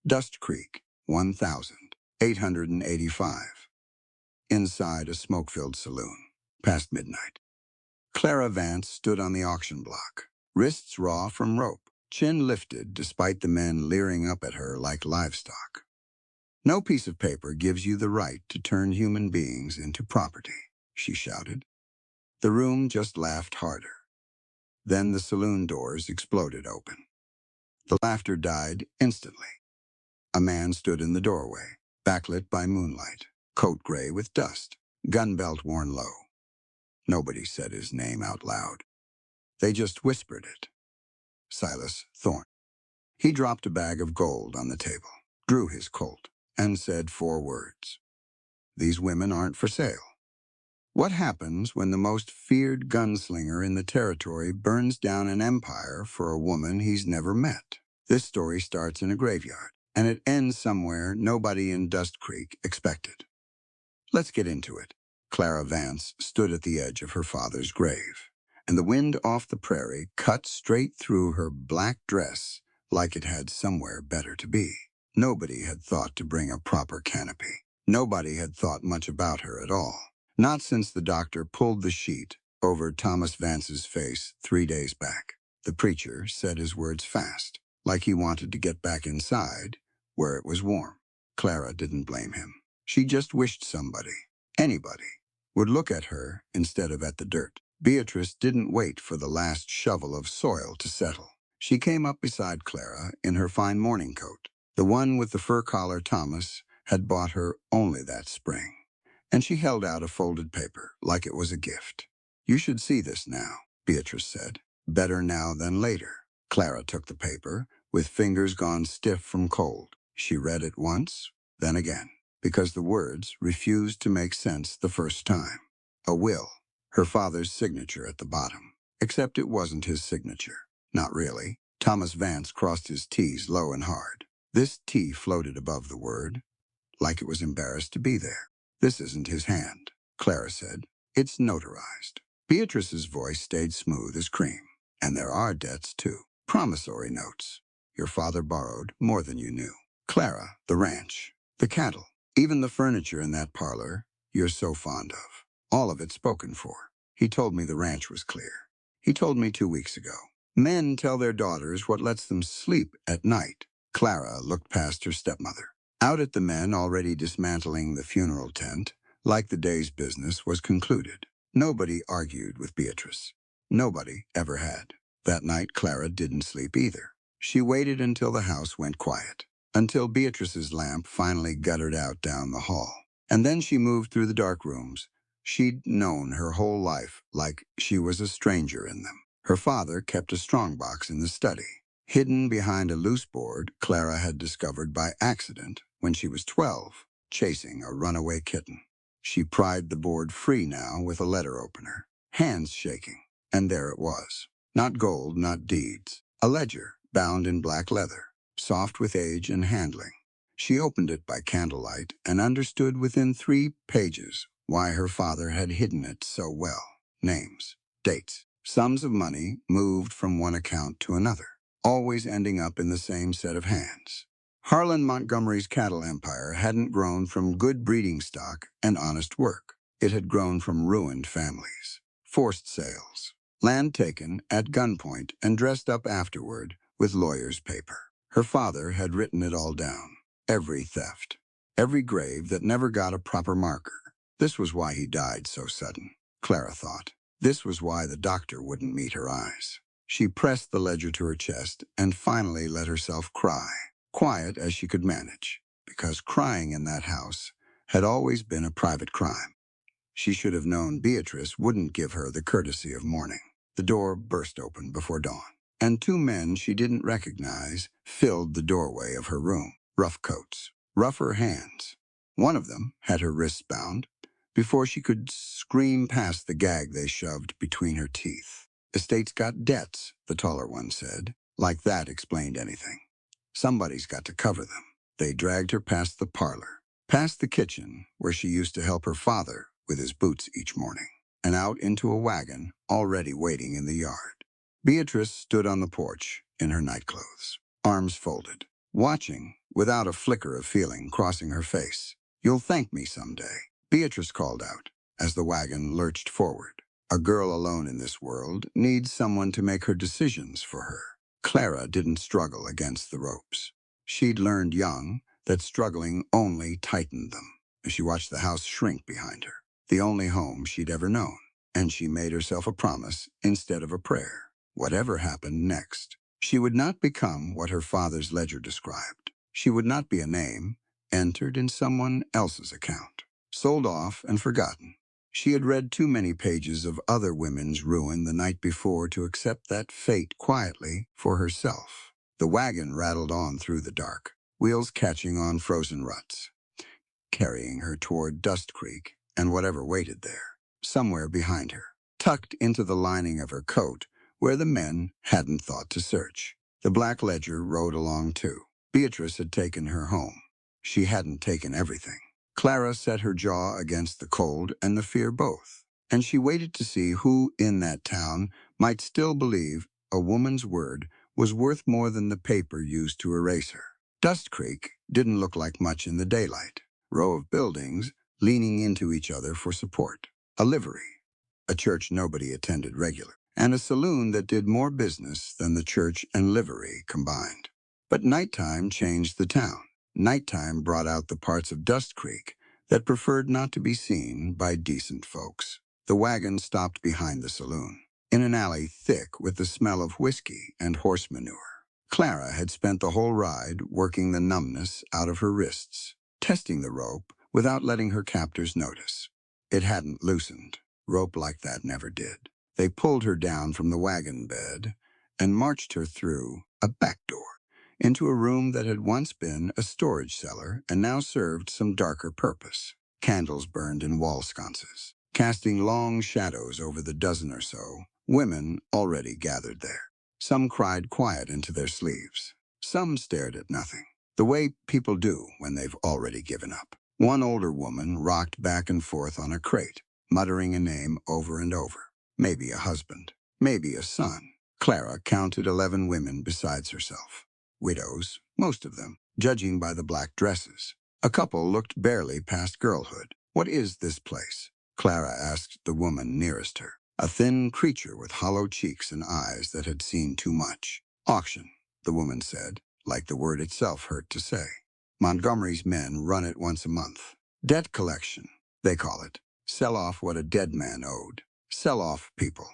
Dust Creek, 1885. Inside a smoke-filled saloon, past midnight. Clara Vance stood on the auction block, wrists raw from rope, chin lifted despite the men leering up at her like livestock. "No piece of paper gives you the right to turn human beings into property," she shouted. The room just laughed harder. Then the saloon doors exploded open. The laughter died instantly. A man stood in the doorway, backlit by moonlight, coat gray with dust, gun belt worn low. Nobody said his name out loud. They just whispered it. Silas Thorne. He dropped a bag of gold on the table, drew his Colt, and said 4 words. "These women aren't for sale." What happens when the most feared gunslinger in the territory burns down an empire for a woman he's never met? This story starts in a graveyard, and it ends somewhere nobody in Dust Creek expected. Let's get into it. Clara Vance stood at the edge of her father's grave, and the wind off the prairie cut straight through her black dress like it had somewhere better to be. Nobody had thought to bring a proper canopy. Nobody had thought much about her at all. Not since the doctor pulled the sheet over Thomas Vance's face 3 days back. The preacher said his words fast, like he wanted to get back inside, where it was warm. Clara didn't blame him. She just wished somebody, anybody, would look at her instead of at the dirt. Beatrice didn't wait for the last shovel of soil to settle. She came up beside Clara in her fine morning coat, the one with the fur collar Thomas had bought her only that spring. And she held out a folded paper like it was a gift. "You should see this now," Beatrice said. "Better now than later." Clara took the paper, with fingers gone stiff from cold. She read it once, then again, because the words refused to make sense the first time. A will, her father's signature at the bottom. Except it wasn't his signature. Not really. Thomas Vance crossed his T's low and hard. This T floated above the word, like it was embarrassed to be there. "This isn't his hand," Clara said. "It's notarized." Beatrice's voice stayed smooth as cream. "And there are debts, too. Promissory notes. Your father borrowed more than you knew. Clara, the ranch, the cattle, even the furniture in that parlor you're so fond of. All of it spoken for. He told me the ranch was clear. He told me 2 weeks ago. Men tell their daughters what lets them sleep at night." Clara looked past her stepmother, out at the men already dismantling the funeral tent, like the day's business was concluded. Nobody argued with Beatrice. Nobody ever had. That night, Clara didn't sleep either. She waited until the house went quiet, until Beatrice's lamp finally guttered out down the hall. And then she moved through the dark rooms she'd known her whole life, like she was a stranger in them. Her father kept a strongbox in the study, hidden behind a loose board Clara had discovered by accident when she was 12, chasing a runaway kitten. She pried the board free now with a letter opener, hands shaking, and there it was. Not gold, not deeds. A ledger, bound in black leather, soft with age and handling. She opened it by candlelight and understood within 3 pages why her father had hidden it so well. Names, dates, sums of money moved from one account to another, always ending up in the same set of hands. Harlan Montgomery's cattle empire hadn't grown from good breeding stock and honest work. It had grown from ruined families, forced sales, land taken at gunpoint and dressed up afterward with lawyers' paper. Her father had written it all down. Every theft, every grave that never got a proper marker. This was why he died so sudden, Clara thought. This was why the doctor wouldn't meet her eyes. She pressed the ledger to her chest and finally let herself cry, quiet as she could manage, because crying in that house had always been a private crime. She should have known Beatrice wouldn't give her the courtesy of mourning. The door burst open before dawn, and 2 men she didn't recognize filled the doorway of her room. Rough coats, rougher hands. One of them had her wrists bound before she could scream past the gag they shoved between her teeth. "Estate's got debts," the taller one said, like that explained anything. "Somebody's got to cover them." They dragged her past the parlor, past the kitchen where she used to help her father with his boots each morning, and out into a wagon already waiting in the yard. Beatrice stood on the porch in her nightclothes, arms folded, watching, without a flicker of feeling crossing her face. "You'll thank me someday," Beatrice called out as the wagon lurched forward. A girl alone in this world needs someone to make her decisions for her. Clara didn't struggle against the ropes. She'd learned young that struggling only tightened them as she watched the house shrink behind her, the only home she'd ever known. And she made herself a promise instead of a prayer. Whatever happened next, she would not become what her father's ledger described. She would not be a name entered in someone else's account, sold off and forgotten. She had read too many pages of other women's ruin the night before to accept that fate quietly for herself. The wagon rattled on through the dark, wheels catching on frozen ruts, carrying her toward Dust Creek and whatever waited there, somewhere behind her, tucked into the lining of her coat where the men hadn't thought to search. The black ledger rode along too. Beatrice had taken her home. She hadn't taken everything. Clara set her jaw against the cold and the fear both, and she waited to see who in that town might still believe a woman's word was worth more than the paper used to erase her. Dust Creek didn't look like much in the daylight. Row of buildings leaning into each other for support, a livery, a church nobody attended regularly, and a saloon that did more business than the church and livery combined. But nighttime changed the town. Nighttime brought out the parts of Dust Creek that preferred not to be seen by decent folks. The wagon stopped behind the saloon, in an alley thick with the smell of whiskey and horse manure. Clara had spent the whole ride working the numbness out of her wrists, testing the rope without letting her captors notice. It hadn't loosened. Rope like that never did. They pulled her down from the wagon bed and marched her through a back door into a room that had once been a storage cellar and now served some darker purpose. Candles burned in wall sconces, casting long shadows over the dozen or so women already gathered there. Some cried quiet into their sleeves. Some stared at nothing, the way people do when they've already given up. One older woman rocked back and forth on a crate, muttering a name over and over. Maybe a husband, maybe a son. Clara counted 11 women besides herself. Widows, most of them, judging by the black dresses. A couple looked barely past girlhood. "What is this place?" Clara asked the woman nearest her, a thin creature with hollow cheeks and eyes that had seen too much. "Auction," the woman said, like the word itself hurt to say. "Montgomery's men run it once a month. Debt collection, they call it. Sell off what a dead man owed. Sell off people.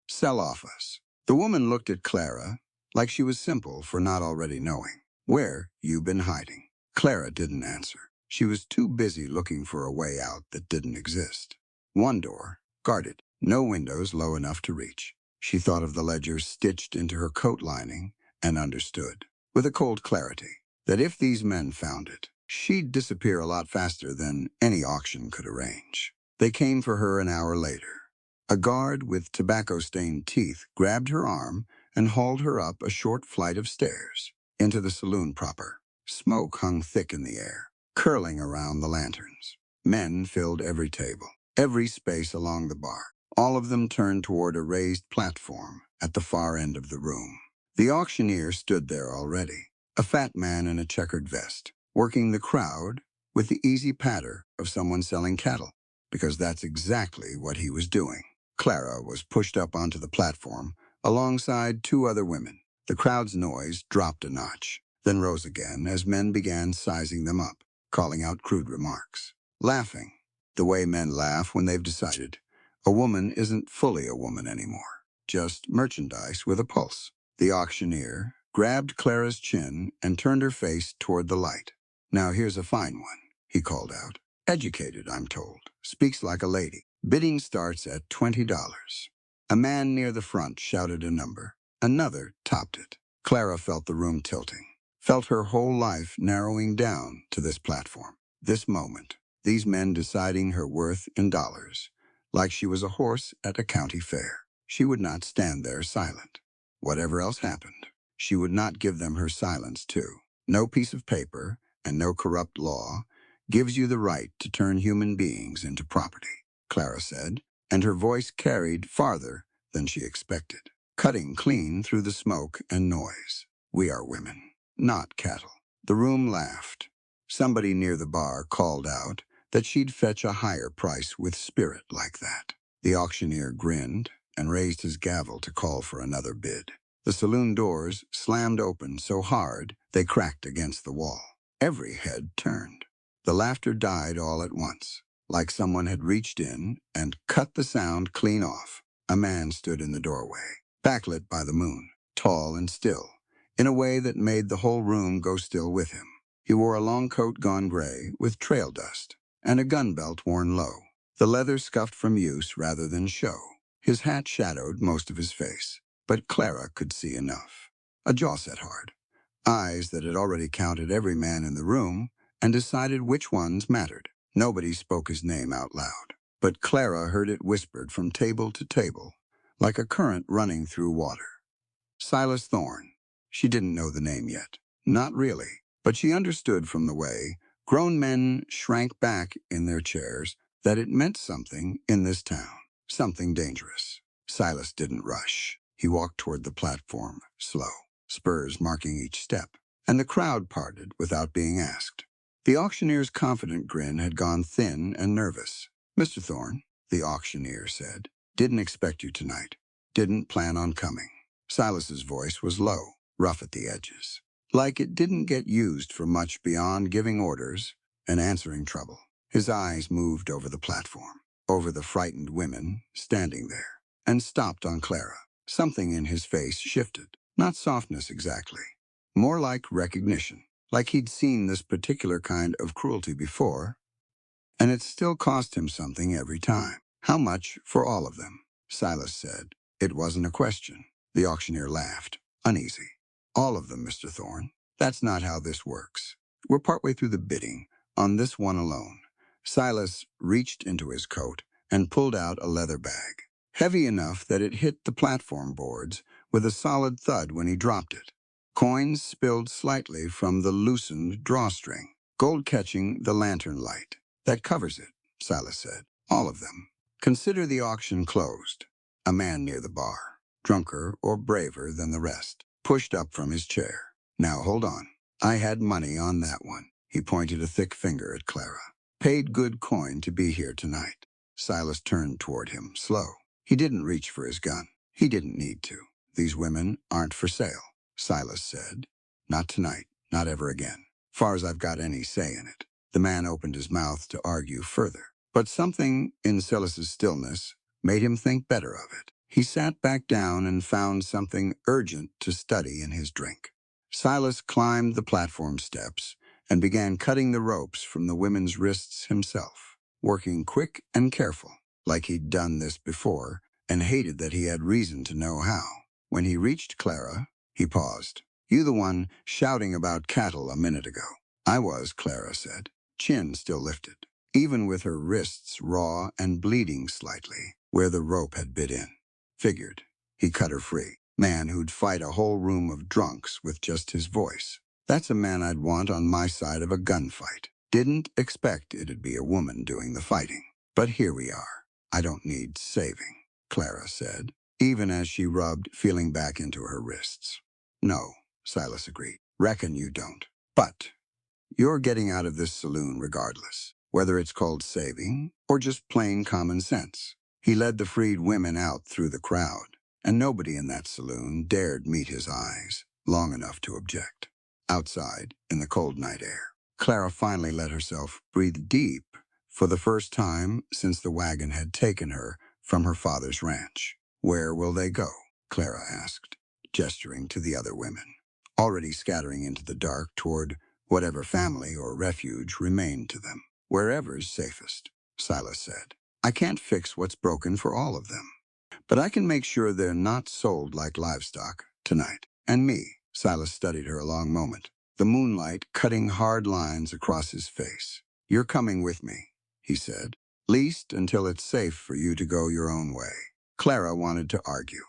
Sell off us." The woman looked at Clara like she was simple for not already knowing. "Where you been hiding?" Clara didn't answer. She was too busy looking for a way out that didn't exist. One door, guarded, no windows low enough to reach. She thought of the ledger stitched into her coat lining and understood, with a cold clarity, that if these men found it, she'd disappear a lot faster than any auction could arrange. They came for her an hour later. A guard with tobacco-stained teeth grabbed her arm and hauled her up a short flight of stairs into the saloon proper. Smoke hung thick in the air, curling around the lanterns. Men filled every table, every space along the bar. All of them turned toward a raised platform at the far end of the room. The auctioneer stood there already, a fat man in a checkered vest, working the crowd with the easy patter of someone selling cattle, because that's exactly what he was doing. Clara was pushed up onto the platform alongside 2 other women. The crowd's noise dropped a notch, then rose again as men began sizing them up, calling out crude remarks, laughing, the way men laugh when they've decided a woman isn't fully a woman anymore, just merchandise with a pulse. The auctioneer grabbed Clara's chin and turned her face toward the light. "Now here's a fine one," he called out. "Educated, I'm told. Speaks like a lady. Bidding starts at $20. A man near the front shouted a number. Another topped it. Clara felt the room tilting, felt her whole life narrowing down to this platform, this moment, these men deciding her worth in dollars, like she was a horse at a county fair. She would not stand there silent. Whatever else happened, she would not give them her silence too. No piece of paper and no corrupt law gives you the right to turn human beings into property, Clara said, and her voice carried farther than she expected, cutting clean through the smoke and noise. "We are women, not cattle. The room laughed. Somebody near the bar called out that she'd fetch a higher price with spirit like that. The auctioneer grinned and raised his gavel to call for another bid. The saloon doors slammed open so hard they cracked against the wall. Every head turned. The laughter died all at once, like someone had reached in and cut the sound clean off. A man stood in the doorway, backlit by the moon, tall and still, in a way that made the whole room go still with him. He wore a long coat gone gray with trail dust and a gun belt worn low, the leather scuffed from use rather than show. His hat shadowed most of his face, but Clara could see enough. A jaw set hard, eyes that had already counted every man in the room and decided which ones mattered. Nobody spoke his name out loud, but Clara heard it whispered from table to table, like a current running through water. Silas Thorne. She didn't know the name yet. Not really, but she understood from the way grown men shrank back in their chairs that it meant something in this town, something dangerous. Silas didn't rush. He walked toward the platform, slow, spurs marking each step, and the crowd parted without being asked. The auctioneer's confident grin had gone thin and nervous. "Mr. Thorne," the auctioneer said, "didn't expect you tonight. Didn't plan on coming." Silas's voice was low, rough at the edges, like it didn't get used for much beyond giving orders and answering trouble. His eyes moved over the platform, over the frightened women standing there, and stopped on Clara. Something in his face shifted, not softness exactly, more like recognition, like he'd seen this particular kind of cruelty before, and it still cost him something every time. "How much for all of them?" Silas said. It wasn't a question. The auctioneer laughed, uneasy. "All of them, Mr. Thorne. That's not how this works. We're partway through the bidding, on this one alone." Silas reached into his coat and pulled out a leather bag, heavy enough that it hit the platform boards with a solid thud when he dropped it. Coins spilled slightly from the loosened drawstring, gold catching the lantern light. "That covers it," Silas said. "All of them. Consider the auction closed." A man near the bar, drunker or braver than the rest, pushed up from his chair. "Now hold on. I had money on that one." He pointed a thick finger at Clara. "Paid good coin to be here tonight." Silas turned toward him, slow. He didn't reach for his gun. He didn't need to. "These women aren't for sale," Silas said. "Not tonight, not ever again. Far as I've got any say in it." The man opened his mouth to argue further, but something in Silas's stillness made him think better of it. He sat back down and found something urgent to study in his drink. Silas climbed the platform steps and began cutting the ropes from the women's wrists himself, working quick and careful, like he'd done this before and hated that he had reason to know how. When he reached Clara, he paused. "You the one shouting about cattle a minute ago?" "I was," Clara said, chin still lifted, even with her wrists raw and bleeding slightly where the rope had bit in. Figured. He cut her free. Man who'd fight a whole room of drunks with just his voice. That's a man I'd want on my side of a gunfight. Didn't expect it'd be a woman doing the fighting. But here we are. "I don't need saving," Clara said, even as she rubbed feeling back into her wrists. "No," Silas agreed. "Reckon you don't. But you're getting out of this saloon regardless, whether it's called saving or just plain common sense." He led the freed women out through the crowd, and nobody in that saloon dared meet his eyes long enough to object. Outside, in the cold night air, Clara finally let herself breathe deep for the first time since the wagon had taken her from her father's ranch. "Where will they go?" Clara asked, gesturing to the other women, already scattering into the dark toward whatever family or refuge remained to them. "Wherever's safest," Silas said. "I can't fix what's broken for all of them, but I can make sure they're not sold like livestock tonight." "And me," Silas studied her a long moment, the moonlight cutting hard lines across his face. "You're coming with me," he said, "least until it's safe for you to go your own way." Clara wanted to argue.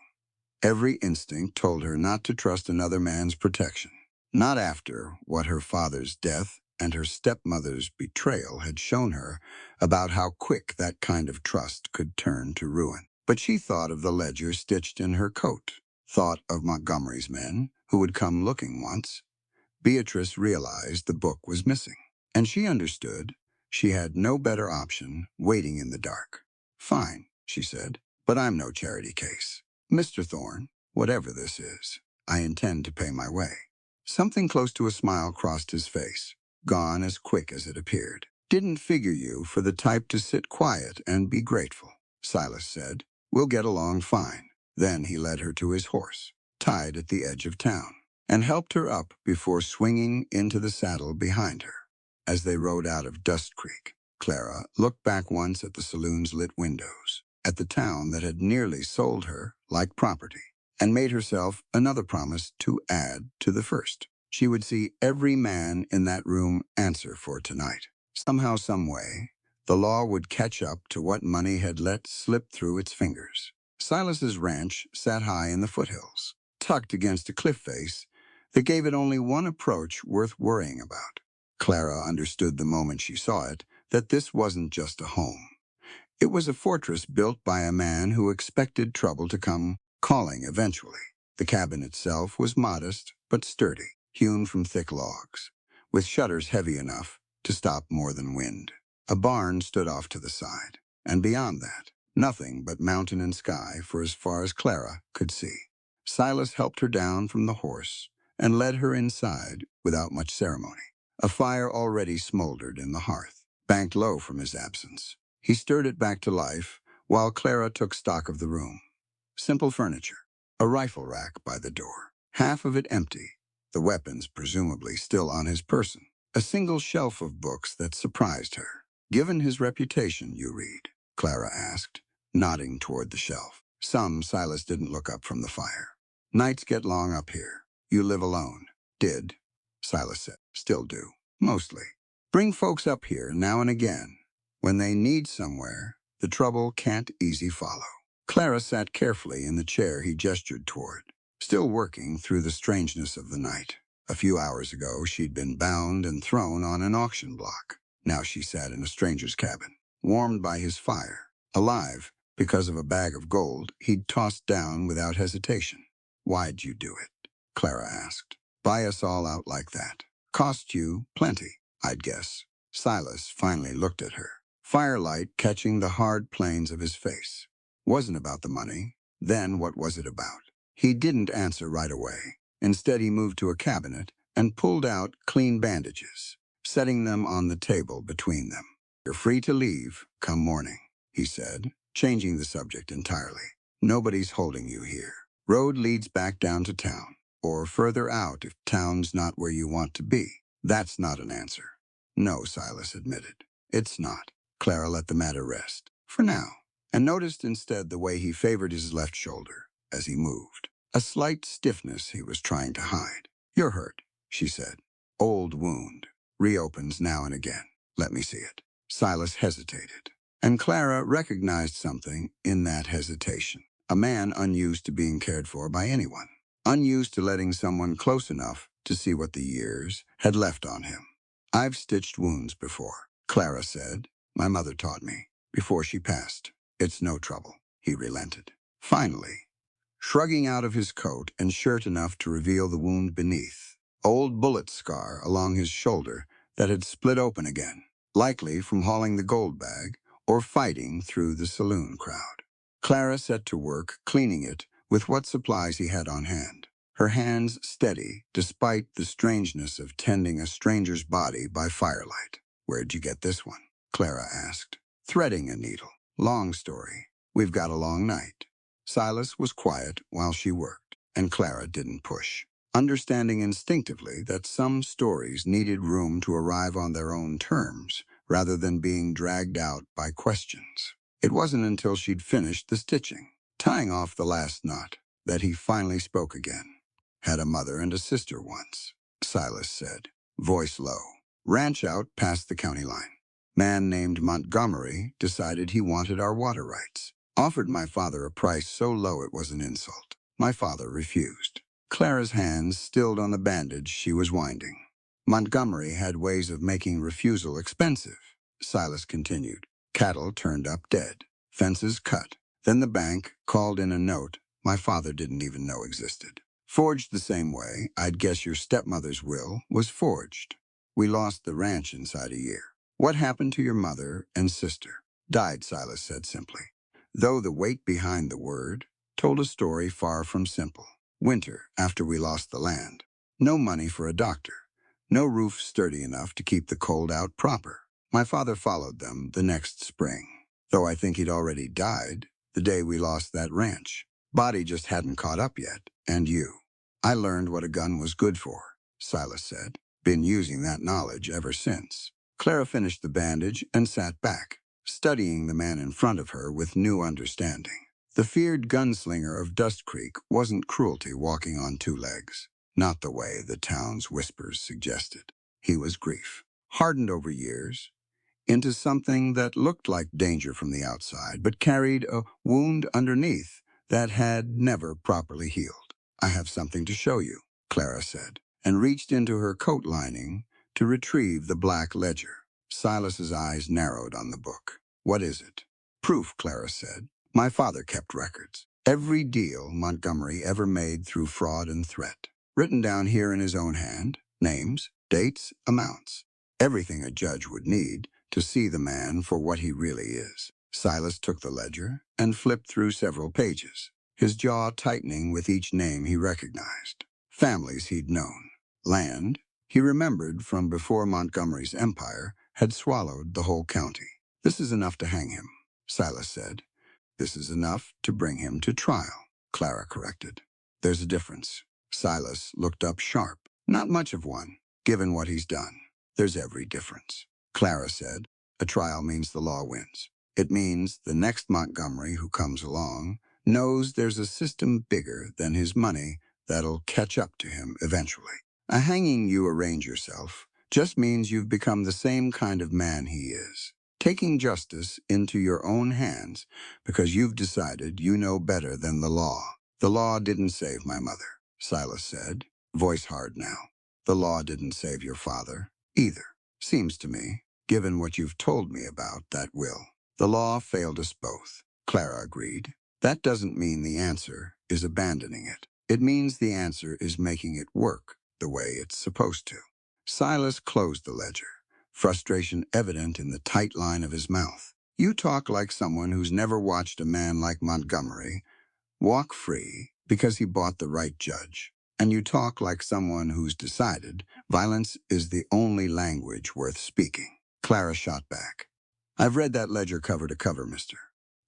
Every instinct told her not to trust another man's protection. Not after what her father's death and her stepmother's betrayal had shown her about how quick that kind of trust could turn to ruin. But she thought of the ledger stitched in her coat, thought of Montgomery's men, who would come looking once, Beatrice realized the book was missing, and she understood she had no better option waiting in the dark. "Fine," she said, "but I'm no charity case. Mr. Thorne, whatever this is, I intend to pay my way." Something close to a smile crossed his face, gone as quick as it appeared. "Didn't figure you for the type to sit quiet and be grateful," Silas said. "We'll get along fine." Then he led her to his horse, tied at the edge of town, and helped her up before swinging into the saddle behind her. As they rode out of Dust Creek, Clara looked back once at the saloon's lit windows, at the town that had nearly sold her like property, and made herself another promise to add to the first. She would see every man in that room answer for tonight. Somehow, someway, the law would catch up to what money had let slip through its fingers. Silas's ranch sat high in the foothills, tucked against a cliff face that gave it only one approach worth worrying about. Clara understood the moment she saw it that this wasn't just a home. It was a fortress built by a man who expected trouble to come calling eventually. The cabin itself was modest but sturdy, hewn from thick logs, with shutters heavy enough to stop more than wind. A barn stood off to the side, and beyond that, nothing but mountain and sky for as far as Clara could see. Silas helped her down from the horse and led her inside without much ceremony. A fire already smoldered in the hearth, banked low from his absence. He stirred it back to life while Clara took stock of the room. Simple furniture, a rifle rack by the door, half of it empty, the weapons presumably still on his person. A single shelf of books that surprised her. "Given his reputation, you read?" Clara asked, nodding toward the shelf. "Some." Silas didn't look up from the fire. "Nights get long up here. You live alone." "Did," Silas said. "Still do. Mostly. Bring folks up here now and again. When they need somewhere, the trouble can't easy follow." Clara sat carefully in the chair he gestured toward, still working through the strangeness of the night. A few hours ago, she'd been bound and thrown on an auction block. Now she sat in a stranger's cabin, warmed by his fire, alive because of a bag of gold he'd tossed down without hesitation. "Why'd you do it?" Clara asked. "Buy us all out like that. Cost you plenty, I'd guess." Silas finally looked at her, firelight catching the hard planes of his face. Wasn't about the money. Then what was it about? He didn't answer right away. Instead, he moved to a cabinet and pulled out clean bandages, setting them on the table between them. "You're free to leave come morning," he said, changing the subject entirely. "Nobody's holding you here. Road leads back down to town, or further out if town's not where you want to be." "That's not an answer." "No," Silas admitted. "It's not." Clara let the matter rest, for now, and noticed instead the way he favored his left shoulder as he moved. A slight stiffness he was trying to hide. "You're hurt," she said. "Old wound. Reopens now and again." "Let me see it." Silas hesitated, and Clara recognized something in that hesitation. A man unused to being cared for by anyone, unused to letting someone close enough to see what the years had left on him. "I've stitched wounds before," Clara said. "My mother taught me, before she passed. It's no trouble." He relented. Finally, shrugging out of his coat and shirt enough to reveal the wound beneath, old bullet scar along his shoulder that had split open again, likely from hauling the gold bag or fighting through the saloon crowd. Clara set to work cleaning it with what supplies he had on hand, her hands steady despite the strangeness of tending a stranger's body by firelight. "Where'd you get this one?" Clara asked. "Threading a needle. Long story. We've got a long night." Silas was quiet while she worked, and Clara didn't push, understanding instinctively that some stories needed room to arrive on their own terms rather than being dragged out by questions. It wasn't until she'd finished the stitching, tying off the last knot, that he finally spoke again. "Had a mother and a sister once," Silas said, voice low. "Ranch out past the county line. Man named Montgomery decided he wanted our water rights. Offered my father a price so low it was an insult. My father refused." Clara's hands stilled on the bandage she was winding. "Montgomery had ways of making refusal expensive," Silas continued. "Cattle turned up dead, fences cut. Then the bank called in a note my father didn't even know existed. Forged the same way, I'd guess your stepmother's will was forged. We lost the ranch inside a year. What happened to your mother and sister? Died, Silas said simply, though the weight behind the word told a story far from simple. Winter, after we lost the land. No money for a doctor. No roof sturdy enough to keep the cold out proper. My father followed them the next spring, though I think he'd already died the day we lost that ranch. Body just hadn't caught up yet, and you. I learned what a gun was good for, Silas said. Been using that knowledge ever since. Clara finished the bandage and sat back, studying the man in front of her with new understanding. The feared gunslinger of Dust Creek wasn't cruelty walking on two legs, not the way the town's whispers suggested. He was grief, hardened over years, into something that looked like danger from the outside, but carried a wound underneath that had never properly healed. I have something to show you, Clara said, and reached into her coat lining to retrieve the black ledger. Silas's eyes narrowed on the book. What is it? Proof, Clara said. My father kept records. Every deal Montgomery ever made through fraud and threat. Written down here in his own hand. Names, dates, amounts. Everything a judge would need to see the man for what he really is. Silas took the ledger and flipped through several pages, his jaw tightening with each name he recognized. Families he'd known. Land he remembered from before Montgomery's empire had swallowed the whole county. This is enough to hang him, Silas said. This is enough to bring him to trial, Clara corrected. There's a difference. Silas looked up sharp. Not much of one, given what he's done. There's every difference. Clara said, a trial means the law wins. It means the next Montgomery who comes along knows there's a system bigger than his money that'll catch up to him eventually. A hanging you arrange yourself just means you've become the same kind of man he is, taking justice into your own hands because you've decided you know better than the law. The law didn't save my mother, Silas said, voice hard now. The law didn't save your father either. Seems to me, given what you've told me about that will. The law failed us both, Clara agreed. That doesn't mean the answer is abandoning it. It means the answer is making it work the way it's supposed to. Silas closed the ledger, frustration evident in the tight line of his mouth. You talk like someone who's never watched a man like Montgomery walk free because he bought the right judge. And you talk like someone who's decided violence is the only language worth speaking. Clara shot back. I've read that ledger cover to cover, Mr.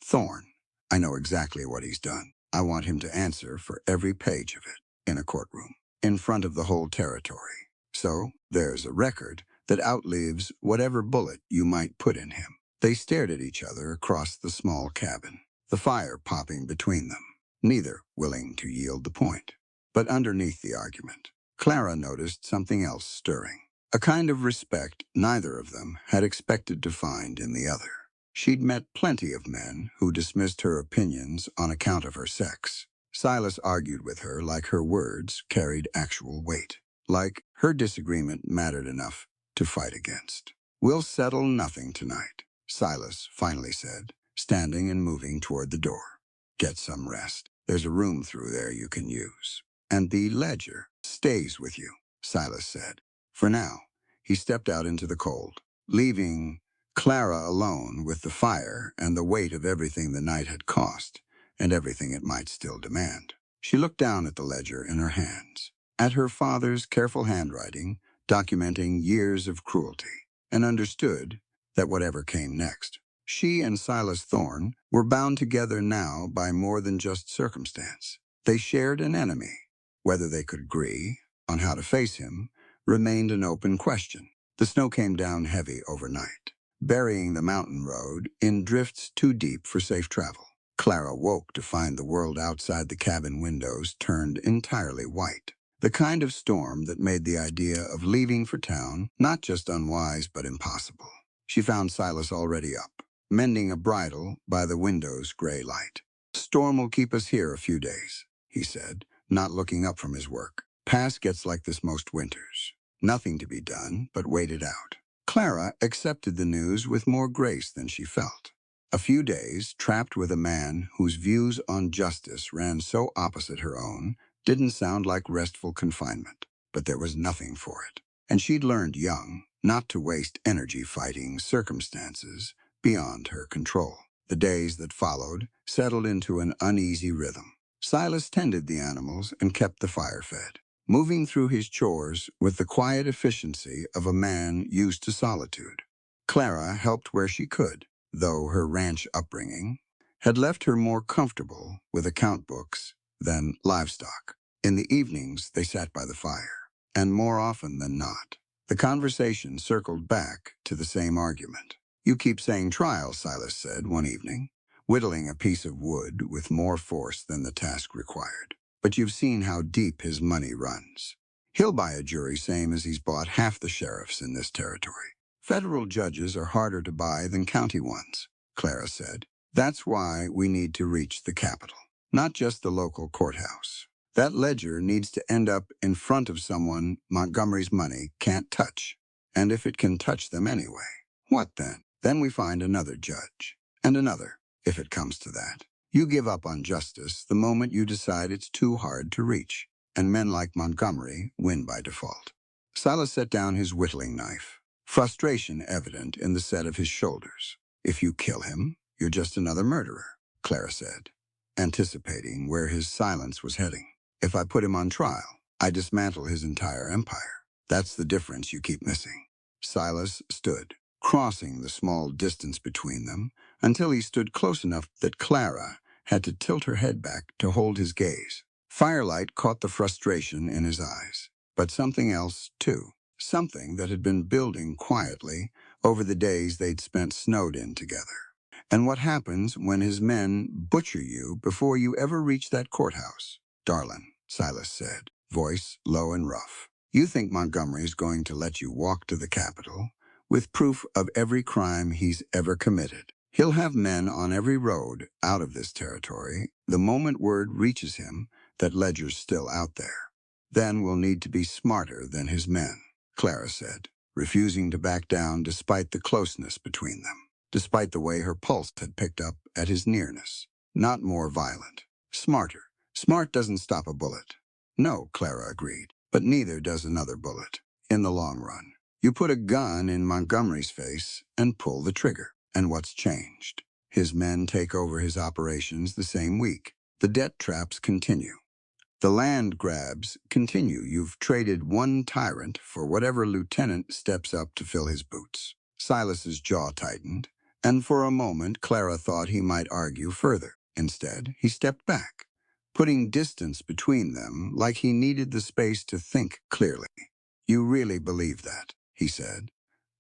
Thorne. I know exactly what he's done. I want him to answer for every page of it in a courtroom, in front of the whole territory. So there's a record that outlives whatever bullet you might put in him. They stared at each other across the small cabin, the fire popping between them, neither willing to yield the point. But underneath the argument, Clara noticed something else stirring, a kind of respect neither of them had expected to find in the other. She'd met plenty of men who dismissed her opinions on account of her sex. Silas argued with her like her words carried actual weight, like her disagreement mattered enough to fight against. We'll settle nothing tonight, Silas finally said, standing and moving toward the door. Get some rest. There's a room through there you can use. And the ledger stays with you, Silas said. For now, he stepped out into the cold, leaving Clara alone with the fire and the weight of everything the night had cost, and everything it might still demand. She looked down at the ledger in her hands, at her father's careful handwriting, documenting years of cruelty, and understood that whatever came next, she and Silas Thorne were bound together now by more than just circumstance. They shared an enemy. Whether they could agree on how to face him remained an open question. The snow came down heavy overnight, burying the mountain road in drifts too deep for safe travel. Clara woke to find the world outside the cabin windows turned entirely white. The kind of storm that made the idea of leaving for town not just unwise but impossible. She found Silas already up, mending a bridle by the window's gray light. "The storm will keep us here a few days," he said, not looking up from his work. "Pass gets like this most winters. Nothing to be done but wait it out." Clara accepted the news with more grace than she felt. A few days trapped with a man whose views on justice ran so opposite her own Didn't sound like restful confinement, but there was nothing for it. And she'd learned young not to waste energy fighting circumstances beyond her control. The days that followed settled into an uneasy rhythm. Silas tended the animals and kept the fire fed, moving through his chores with the quiet efficiency of a man used to solitude. Clara helped where she could, though her ranch upbringing had left her more comfortable with account books than livestock. In the evenings, they sat by the fire, and more often than not, the conversation circled back to the same argument. "You keep saying trial," Silas said one evening, whittling a piece of wood with more force than the task required. "But you've seen how deep his money runs. He'll buy a jury same as he's bought half the sheriffs in this territory. Federal judges are harder to buy than county ones," Clara said. "That's why we need to reach the capital, not just the local courthouse. That ledger needs to end up in front of someone Montgomery's money can't touch. And if it can touch them anyway, what then? Then we find another judge, and another, if it comes to that. You give up on justice the moment you decide it's too hard to reach, and men like Montgomery win by default." Silas set down his whittling knife, frustration evident in the set of his shoulders. "If you kill him, you're just another murderer," Clara said, anticipating where his silence was heading. "If I put him on trial, I dismantle his entire empire. That's the difference you keep missing." Silas stood, crossing the small distance between them, until he stood close enough that Clara had to tilt her head back to hold his gaze. Firelight caught the frustration in his eyes, but something else, too. Something that had been building quietly over the days they'd spent snowed in together. "And what happens when his men butcher you before you ever reach that courthouse?" "Darlin'," Silas said, voice low and rough. "You think Montgomery's going to let you walk to the Capitol with proof of every crime he's ever committed. He'll have men on every road out of this territory the moment word reaches him that Ledger's still out there. Then we'll need to be smarter than his men," Clara said, refusing to back down despite the closeness between them, despite the way her pulse had picked up at his nearness. "Not more violent. Smarter. Smart doesn't stop a bullet." "No," Clara agreed, "but neither does another bullet. In the long run, you put a gun in Montgomery's face and pull the trigger. And what's changed? His men take over his operations the same week. The debt traps continue. The land grabs continue. You've traded one tyrant for whatever lieutenant steps up to fill his boots." Silas's jaw tightened, and for a moment Clara thought he might argue further. Instead, he stepped back, putting distance between them like he needed the space to think clearly. "You really believe that," he said,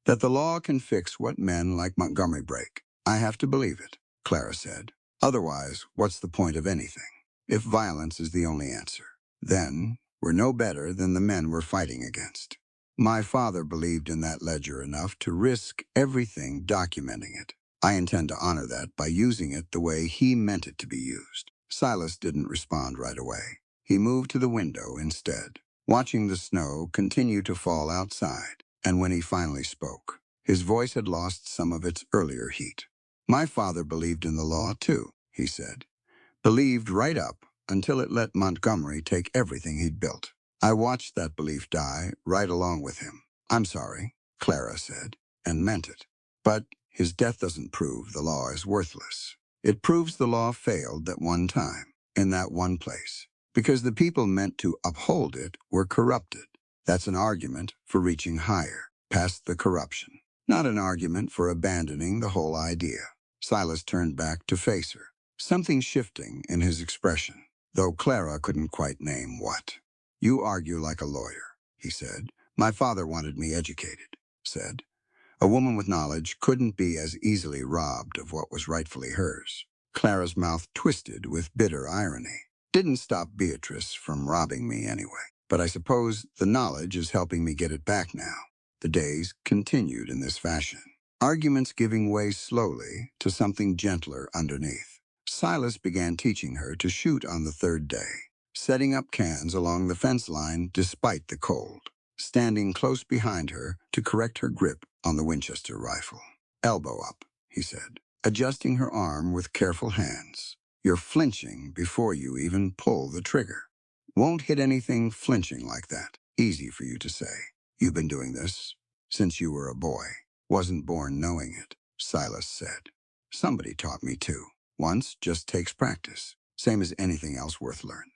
"that the law can fix what men like Montgomery break?" "I have to believe it," Clara said. "Otherwise, what's the point of anything? If violence is the only answer, then we're no better than the men we're fighting against. My father believed in that ledger enough to risk everything documenting it. I intend to honor that by using it the way he meant it to be used." Silas didn't respond right away. He moved to the window instead, watching the snow continue to fall outside, and when he finally spoke, his voice had lost some of its earlier heat. "My father believed in the law, too," he said. "Believed right up until it let Montgomery take everything he'd built. I watched that belief die right along with him." "I'm sorry," Clara said, and meant it. "But his death doesn't prove the law is worthless. It proves the law failed at one time, in that one place, because the people meant to uphold it were corrupted. That's an argument for reaching higher, past the corruption, not an argument for abandoning the whole idea." Silas turned back to face her, something shifting in his expression, though Clara couldn't quite name what. "You argue like a lawyer," he said. "My father wanted me educated," said. "A woman with knowledge couldn't be as easily robbed of what was rightfully hers." Clara's mouth twisted with bitter irony. "Didn't stop Beatrice from robbing me anyway. But I suppose the knowledge is helping me get it back now." The days continued in this fashion, arguments giving way slowly to something gentler underneath. Silas began teaching her to shoot on the third day, setting up cans along the fence line despite the cold, standing close behind her to correct her grip on the Winchester rifle. "Elbow up," he said, adjusting her arm with careful hands. "You're flinching before you even pull the trigger." Won't hit anything flinching like that. Easy for you to say. You've been doing this since you were a boy. Wasn't born knowing it, Silas said. Somebody taught me too. Once just takes practice. Same as anything else worth learning.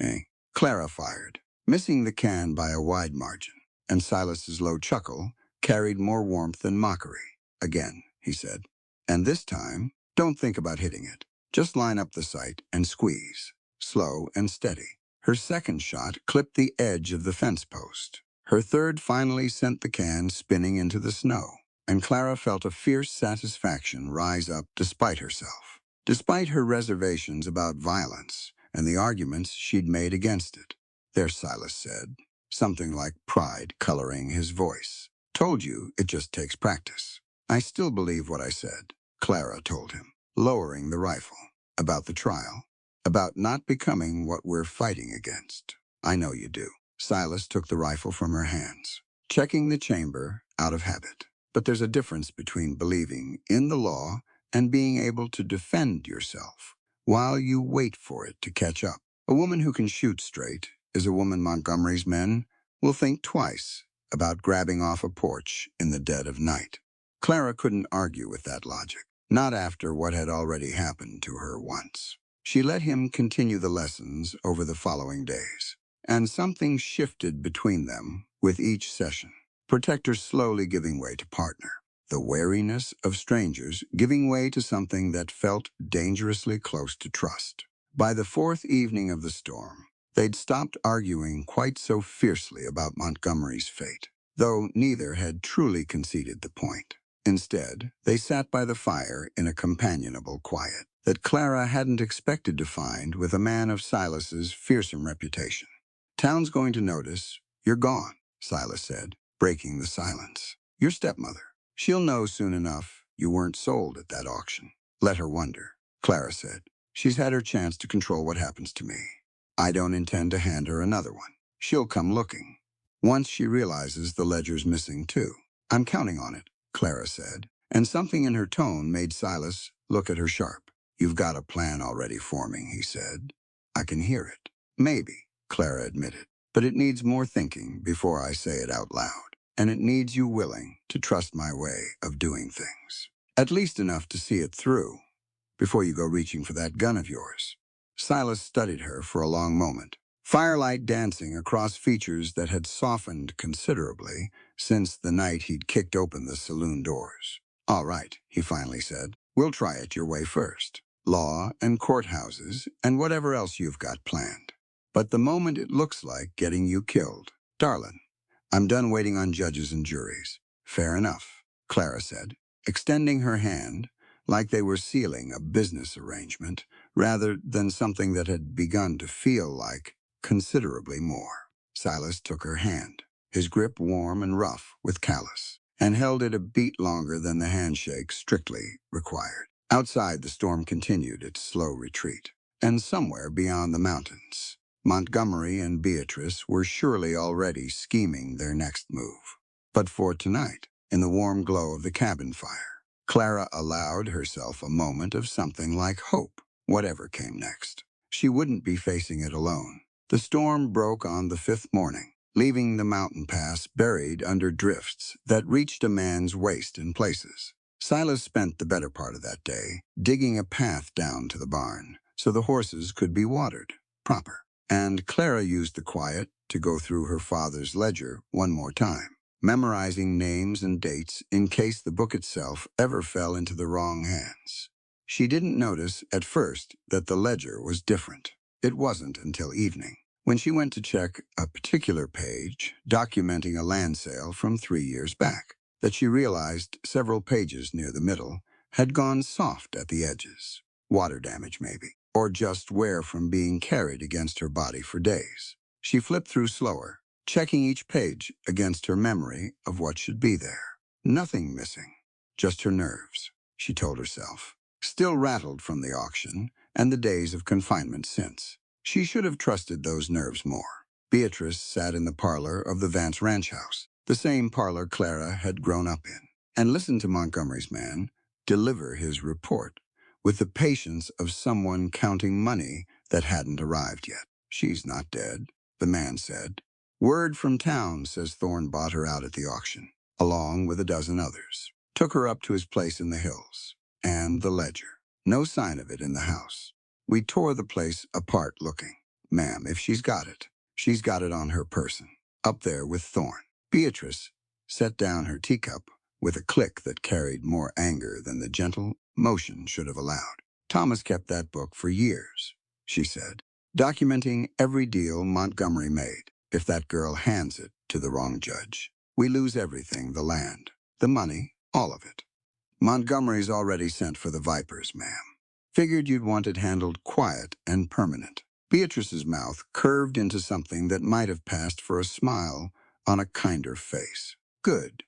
Eh? Clara fired, missing the can by a wide margin, and Silas's low chuckle carried more warmth than mockery. Again, he said. And this time, don't think about hitting it. Just line up the sight and squeeze. Slow and steady. Her second shot clipped the edge of the fence post. Her third finally sent the can spinning into the snow, and Clara felt a fierce satisfaction rise up despite herself, despite her reservations about violence and the arguments she'd made against it. There, Silas said, something like pride coloring his voice. Told you it just takes practice. I still believe what I said, Clara told him, lowering the rifle. About the trial. About not becoming what we're fighting against. I know you do. Silas took the rifle from her hands, checking the chamber out of habit. But there's a difference between believing in the law and being able to defend yourself while you wait for it to catch up. A woman who can shoot straight is a woman Montgomery's men will think twice about grabbing off a porch in the dead of night. Clara couldn't argue with that logic, not after what had already happened to her once. She let him continue the lessons over the following days, and something shifted between them with each session. Protector slowly giving way to partner. The wariness of strangers giving way to something that felt dangerously close to trust. By the fourth evening of the storm, they'd stopped arguing quite so fiercely about Montgomery's fate, though neither had truly conceded the point. Instead, they sat by the fire in a companionable quiet that Clara hadn't expected to find with a man of Silas's fearsome reputation. Town's going to notice you're gone, Silas said, breaking the silence. Your stepmother. She'll know soon enough you weren't sold at that auction. Let her wonder, Clara said. She's had her chance to control what happens to me. I don't intend to hand her another one. She'll come looking. Once she realizes the ledger's missing too. I'm counting on it, Clara said, and something in her tone made Silas look at her sharp. You've got a plan already forming, he said. I can hear it. Maybe, Clara admitted, but it needs more thinking before I say it out loud, and it needs you willing to trust my way of doing things. At least enough to see it through before you go reaching for that gun of yours. Silas studied her for a long moment, firelight dancing across features that had softened considerably since the night he'd kicked open the saloon doors. All right, he finally said. We'll try it your way first. Law and courthouses and whatever else you've got planned. But the moment it looks like getting you killed, darling, I'm done waiting on judges and juries. Fair enough, Clara said, extending her hand like they were sealing a business arrangement rather than something that had begun to feel like considerably more. Silas took her hand, his grip warm and rough with callous, and held it a beat longer than the handshake strictly required. Outside, the storm continued its slow retreat, and somewhere beyond the mountains, Montgomery and Beatrice were surely already scheming their next move. But for tonight, in the warm glow of the cabin fire, Clara allowed herself a moment of something like hope, whatever came next. She wouldn't be facing it alone. The storm broke on the fifth morning, leaving the mountain pass buried under drifts that reached a man's waist in places. Silas spent the better part of that day digging a path down to the barn so the horses could be watered proper. And Clara used the quiet to go through her father's ledger one more time, memorizing names and dates in case the book itself ever fell into the wrong hands. She didn't notice at first that the ledger was different. It wasn't until evening, when she went to check a particular page documenting a land sale from 3 years back, that she realized several pages near the middle had gone soft at the edges. Water damage, maybe, or just wear from being carried against her body for days. She flipped through slower, checking each page against her memory of what should be there. Nothing missing, just her nerves, she told herself, still rattled from the auction and the days of confinement since. She should have trusted those nerves more. Beatrice sat in the parlor of the Vance ranch house, the same parlor Clara had grown up in, and listened to Montgomery's man deliver his report with the patience of someone counting money that hadn't arrived yet. "She's not dead," the man said. "Word from town says Thorne bought her out at the auction, along with a dozen others. Took her up to his place in the hills. And the ledger. No sign of it in the house. We tore the place apart looking. Ma'am, if she's got it on her person, up there with Thorne." Beatrice set down her teacup with a click that carried more anger than the gentle motion should have allowed. "Thomas kept that book for years," she said, "documenting every deal Montgomery made. If that girl hands it to the wrong judge, we lose everything, the land, the money, all of it. Montgomery's already sent for the Vipers, ma'am. Figured you'd want it handled quiet and permanent." Beatrice's mouth curved into something that might have passed for a smile on a kinder face. "Good.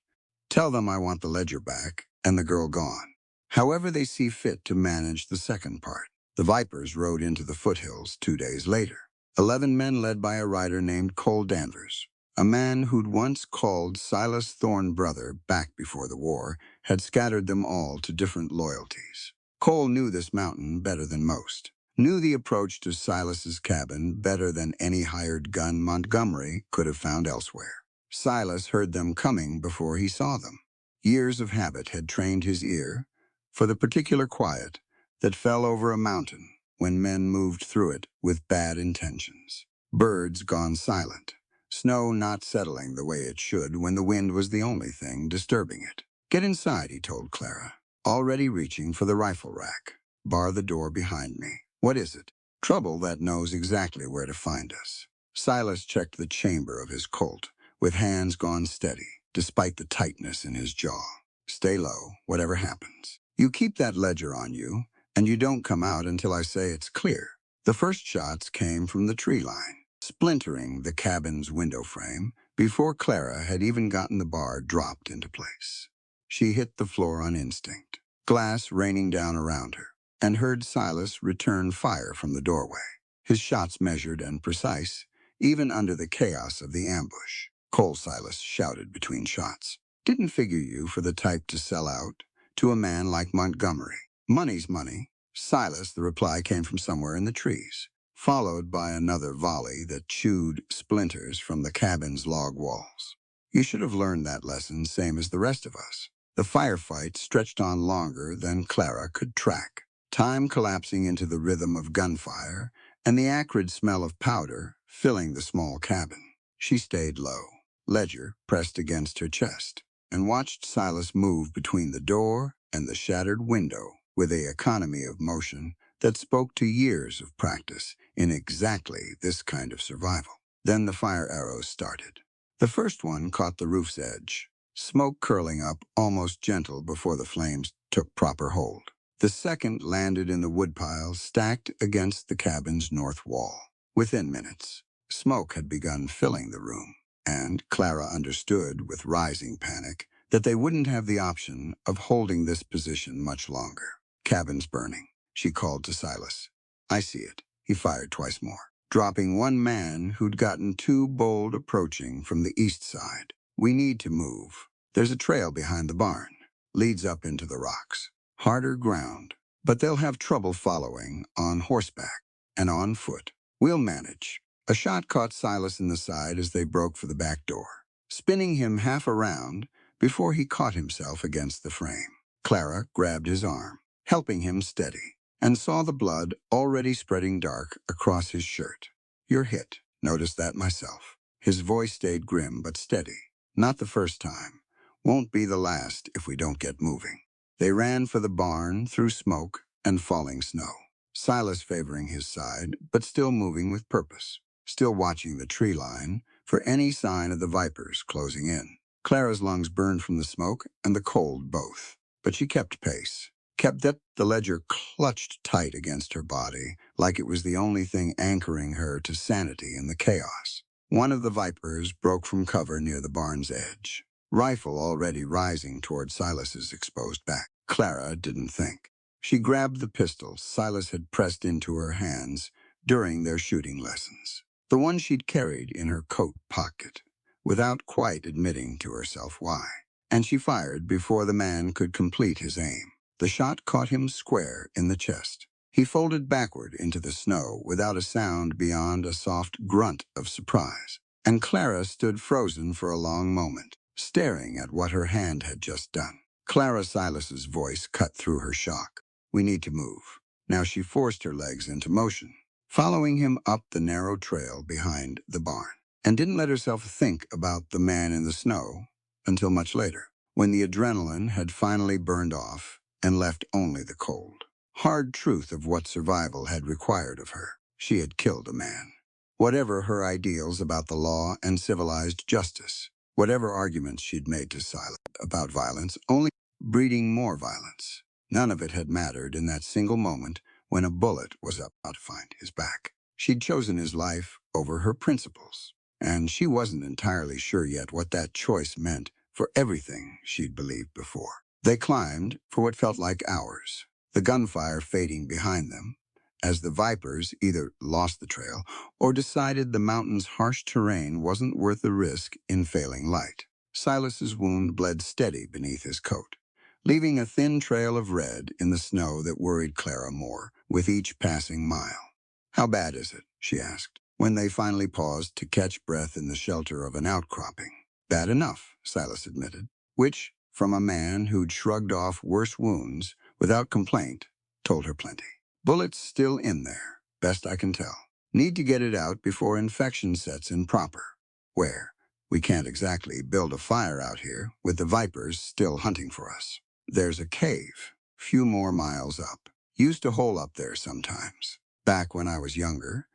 Tell them I want the ledger back and the girl gone. However they see fit to manage the second part." The Vipers rode into the foothills 2 days later. 11 men led by a rider named Cole Danvers. A man who'd once called Silas Thorne brother back before the war had scattered them all to different loyalties. Cole knew this mountain better than most. Knew the approach to Silas's cabin better than any hired gun Montgomery could have found elsewhere. Silas heard them coming before he saw them. Years of habit had trained his ear for the particular quiet that fell over a mountain when men moved through it with bad intentions. Birds gone silent, snow not settling the way it should when the wind was the only thing disturbing it. "Get inside," he told Clara, already reaching for the rifle rack. "Bar the door behind me." "What is it?" "Trouble that knows exactly where to find us." Silas checked the chamber of his Colt, with hands gone steady, despite the tightness in his jaw. "Stay low, whatever happens. You keep that ledger on you, and you don't come out until I say it's clear." The first shots came from the tree line, splintering the cabin's window frame before Clara had even gotten the bar dropped into place. She hit the floor on instinct, glass raining down around her, and heard Silas return fire from the doorway, his shots measured and precise, even under the chaos of the ambush. "Cole," Silas shouted between shots. "Didn't figure you for the type to sell out to a man like Montgomery. Money's money." "Silas," the reply came from somewhere in the trees, followed by another volley that chewed splinters from the cabin's log walls. "You should have learned that lesson, same as the rest of us." The firefight stretched on longer than Clara could track, time collapsing into the rhythm of gunfire and the acrid smell of powder filling the small cabin. She stayed low, ledger pressed against her chest, and watched Silas move between the door and the shattered window with a economy of motion that spoke to years of practice in exactly this kind of survival. Then the fire arrows started. The first one caught the roof's edge, smoke curling up almost gentle before the flames took proper hold. The second landed in the woodpile stacked against the cabin's north wall. Within minutes, smoke had begun filling the room, and Clara understood with rising panic that they wouldn't have the option of holding this position much longer. "Cabin's burning," she called to Silas. "I see it." He fired twice more, dropping one man who'd gotten too bold approaching from the east side. "We need to move. There's a trail behind the barn. Leads up into the rocks. Harder ground, but they'll have trouble following on horseback and on foot. We'll manage." A shot caught Silas in the side as they broke for the back door, spinning him half around before he caught himself against the frame. Clara grabbed his arm, helping him steady, and saw the blood already spreading dark across his shirt. "You're hit. Noticed that myself." His voice stayed grim but steady. "Not the first time. Won't be the last if we don't get moving." They ran for the barn through smoke and falling snow, Silas favoring his side, but still moving with purpose, still watching the tree line for any sign of the Vipers closing in. Clara's lungs burned from the smoke and the cold both, but she kept pace, kept that the ledger clutched tight against her body like it was the only thing anchoring her to sanity in the chaos. One of the Vipers broke from cover near the barn's edge, rifle already rising toward Silas's exposed back. Clara didn't think. She grabbed the pistol Silas had pressed into her hands during their shooting lessons, the one she'd carried in her coat pocket, without quite admitting to herself why. And she fired before the man could complete his aim. The shot caught him square in the chest. He folded backward into the snow without a sound beyond a soft grunt of surprise, and Clara stood frozen for a long moment, staring at what her hand had just done. Clara Silas's voice cut through her shock. "We need to move." Now she forced her legs into motion, following him up the narrow trail behind the barn, and didn't let herself think about the man in the snow until much later, when the adrenaline had finally burned off and left only the cold, hard truth of what survival had required of her. She had killed a man. Whatever her ideals about the law and civilized justice, whatever arguments she'd made to Silas about violence, only breeding more violence, none of it had mattered in that single moment when a bullet was about to find his back. She'd chosen his life over her principles, and she wasn't entirely sure yet what that choice meant for everything she'd believed before. They climbed for what felt like hours, the gunfire fading behind them, as the Vipers either lost the trail or decided the mountain's harsh terrain wasn't worth the risk in failing light. Silas's wound bled steady beneath his coat, leaving a thin trail of red in the snow that worried Clara more with each passing mile. "How bad is it?" she asked, when they finally paused to catch breath in the shelter of an outcropping. "Bad enough," Silas admitted, which, from a man who'd shrugged off worse wounds without complaint, told her plenty. "Bullet's still in there, best I can tell. Need to get it out before infection sets in proper. Where? We can't exactly build a fire out here with the Vipers still hunting for us. There's a cave, few more miles up. Used to hole up there sometimes, back when I was younger,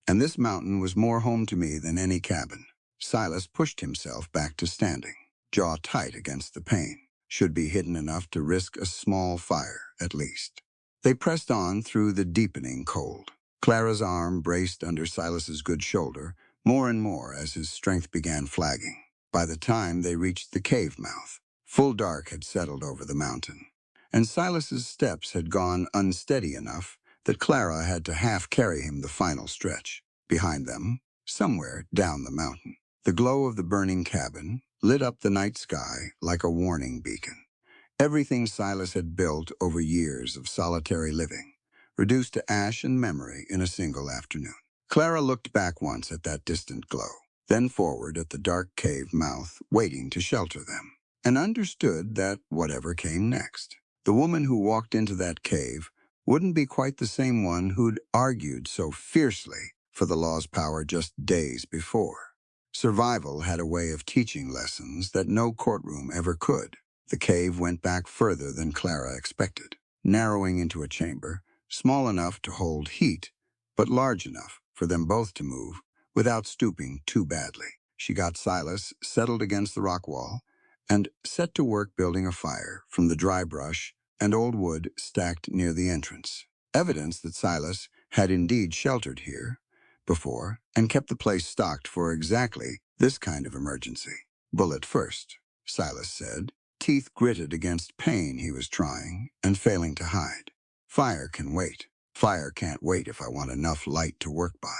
and this mountain was more home to me than any cabin." Silas pushed himself back to standing, jaw tight against the pain. Should be hidden enough to risk a small fire, at least. They pressed on through the deepening cold. Clara's arm braced under Silas's good shoulder, more and more as his strength began flagging. By the time they reached the cave mouth, full dark had settled over the mountain, and Silas's steps had gone unsteady enough that Clara had to half carry him the final stretch. Behind them, somewhere down the mountain, the glow of the burning cabin lit up the night sky like a warning beacon. Everything Silas had built over years of solitary living, reduced to ash and memory in a single afternoon. Clara looked back once at that distant glow, then forward at the dark cave mouth waiting to shelter them, and understood that whatever came next, the woman who walked into that cave wouldn't be quite the same one who'd argued so fiercely for the law's power just days before. Survival had a way of teaching lessons that no courtroom ever could. The cave went back further than Clara expected, narrowing into a chamber, small enough to hold heat, but large enough for them both to move without stooping too badly. She got Silas settled against the rock wall and set to work building a fire from the dry brush and old wood stacked near the entrance, evidence that Silas had indeed sheltered here before and kept the place stocked for exactly this kind of emergency. "Bullet first," Silas said, teeth gritted against pain he was trying and failing to hide. "Fire can wait. Fire can't wait if I want enough light to work by."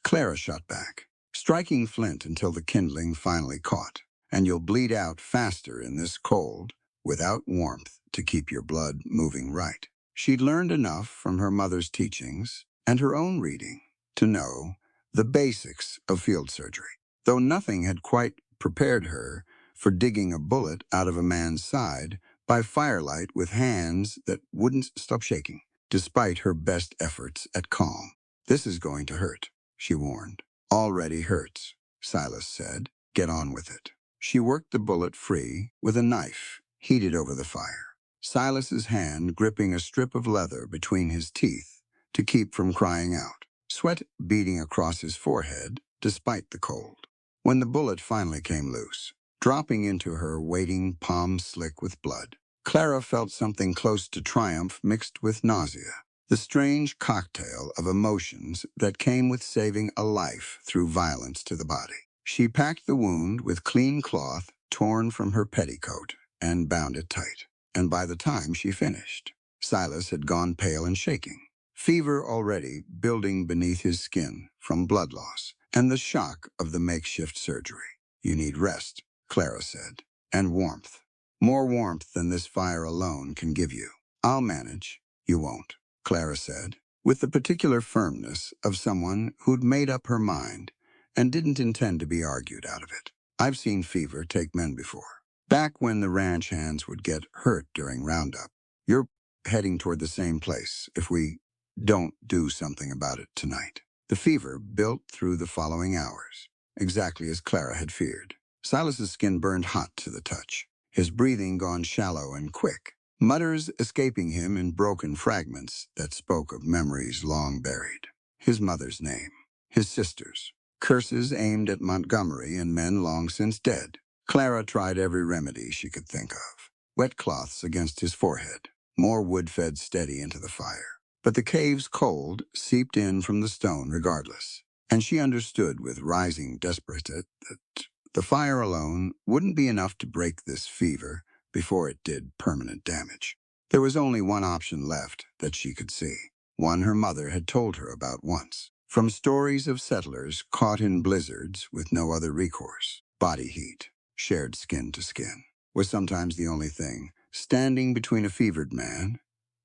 Clara shot back, striking flint until the kindling finally caught. "And you'll bleed out faster in this cold without warmth to keep your blood moving right." She'd learned enough from her mother's teachings and her own reading to know the basics of field surgery, though nothing had quite prepared her for digging a bullet out of a man's side by firelight with hands that wouldn't stop shaking, despite her best efforts at calm. "This is going to hurt," she warned. "Already hurts," Silas said. "Get on with it." She worked the bullet free with a knife heated over the fire, Silas's hand gripping a strip of leather between his teeth to keep from crying out, sweat beading across his forehead despite the cold. When the bullet finally came loose, dropping into her waiting palm slick with blood, Clara felt something close to triumph mixed with nausea, the strange cocktail of emotions that came with saving a life through violence to the body. She packed the wound with clean cloth torn from her petticoat and bound it tight. And by the time she finished, Silas had gone pale and shaking, fever already building beneath his skin from blood loss and the shock of the makeshift surgery. "You need rest," Clara said, "and warmth. More warmth than this fire alone can give you." "I'll manage." "You won't," Clara said, with the particular firmness of someone who'd made up her mind and didn't intend to be argued out of it. I've seen fever take men before. Back when the ranch hands would get hurt during Roundup. You're heading toward the same place if we don't do something about it tonight. The fever built through the following hours, exactly as Clara had feared. Silas's skin burned hot to the touch, his breathing gone shallow and quick, mutters escaping him in broken fragments that spoke of memories long buried. His mother's name, his sister's, curses aimed at Montgomery and men long since dead. Clara tried every remedy she could think of. Wet cloths against his forehead, more wood fed steady into the fire. But the cave's cold seeped in from the stone regardless, and she understood with rising desperation that the fire alone wouldn't be enough to break this fever before it did permanent damage. There was only one option left that she could see, one her mother had told her about once. From stories of settlers caught in blizzards with no other recourse, body heat, shared skin to skin, was sometimes the only thing standing between a fevered man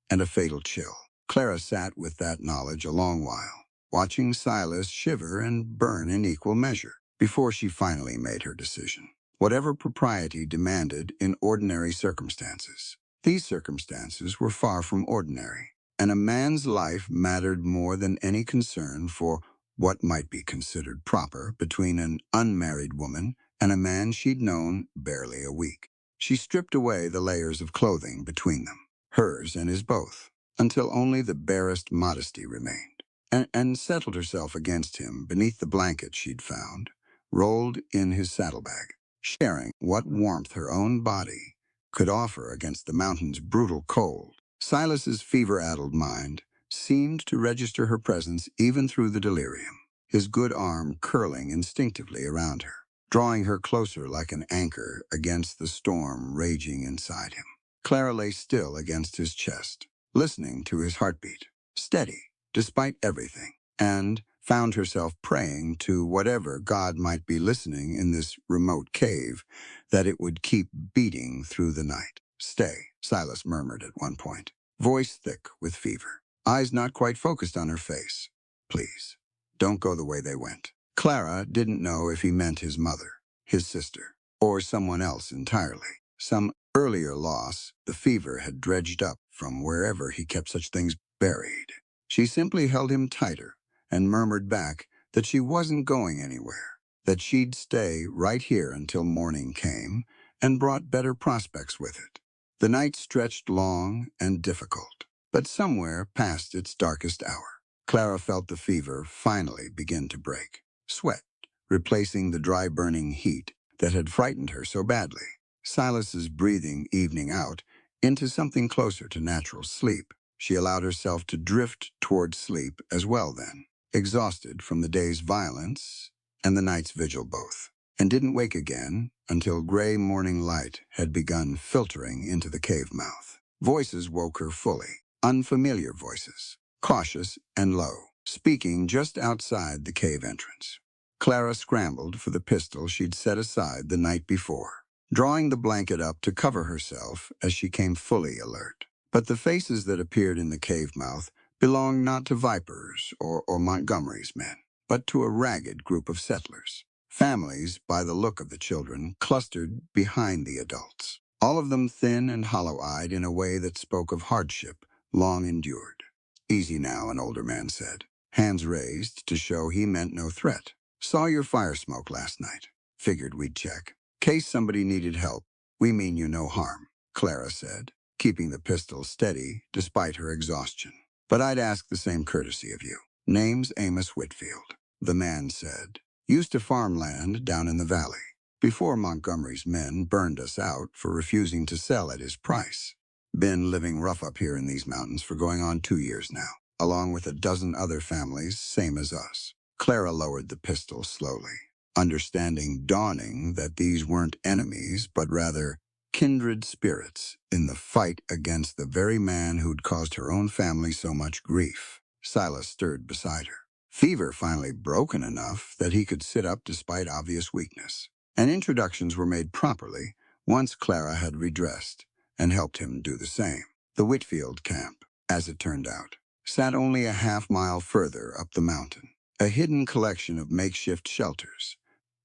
and a fatal chill. Clara sat with that knowledge a long while, watching Silas shiver and burn in equal measure, before she finally made her decision. Whatever propriety demanded in ordinary circumstances. These circumstances were far from ordinary, and a man's life mattered more than any concern for what might be considered proper between an unmarried woman and a man she'd known barely a week. She stripped away the layers of clothing between them, hers and his both, until only the barest modesty remained, and settled herself against him beneath the blanket she'd found, rolled in his saddlebag, sharing what warmth her own body could offer against the mountain's brutal cold. Silas's fever-addled mind seemed to register her presence even through the delirium, his good arm curling instinctively around her, drawing her closer like an anchor against the storm raging inside him. Clara lay still against his chest, listening to his heartbeat, steady despite everything, and found herself praying to whatever God might be listening in this remote cave that it would keep beating through the night. "Stay," Silas murmured at one point, voice thick with fever, eyes not quite focused on her face. "Please, don't go the way they went." Clara didn't know if he meant his mother, his sister, or someone else entirely. Some earlier loss the fever had dredged up from wherever he kept such things buried. She simply held him tighter and murmured back that she wasn't going anywhere, that she'd stay right here until morning came and brought better prospects with it. The night stretched long and difficult, but somewhere past its darkest hour, Clara felt the fever finally begin to break. Sweat, replacing the dry burning heat that had frightened her so badly. Silas's breathing evening out into something closer to natural sleep. She allowed herself to drift toward sleep as well then, exhausted from the day's violence and the night's vigil both, and didn't wake again until gray morning light had begun filtering into the cave mouth. Voices woke her fully, unfamiliar voices, cautious and low, speaking just outside the cave entrance. Clara scrambled for the pistol she'd set aside the night before, drawing the blanket up to cover herself as she came fully alert. But the faces that appeared in the cave mouth belonged not to Viper's or Montgomery's men, but to a ragged group of settlers. Families, by the look of the children, clustered behind the adults, all of them thin and hollow-eyed in a way that spoke of hardship long endured. "Easy now," an older man said, hands raised to show he meant no threat. "Saw your fire smoke last night. Figured we'd check. Case somebody needed help, we mean you no harm," Clara said, keeping the pistol steady despite her exhaustion. "But I'd ask the same courtesy of you. Name's Amos Whitfield," the man said. "Used to farm land down in the valley, before Montgomery's men burned us out for refusing to sell at his price. Been living rough up here in these mountains for going on 2 years now, along with a dozen other families, same as us." Clara lowered the pistol slowly, understanding dawning that these weren't enemies, but rather kindred spirits in the fight against the very man who'd caused her own family so much grief. Silas stirred beside her, fever finally broken enough that he could sit up despite obvious weakness, and introductions were made properly once Clara had redressed and helped him do the same. The Whitfield camp, as it turned out, sat only a half-mile further up the mountain, a hidden collection of makeshift shelters,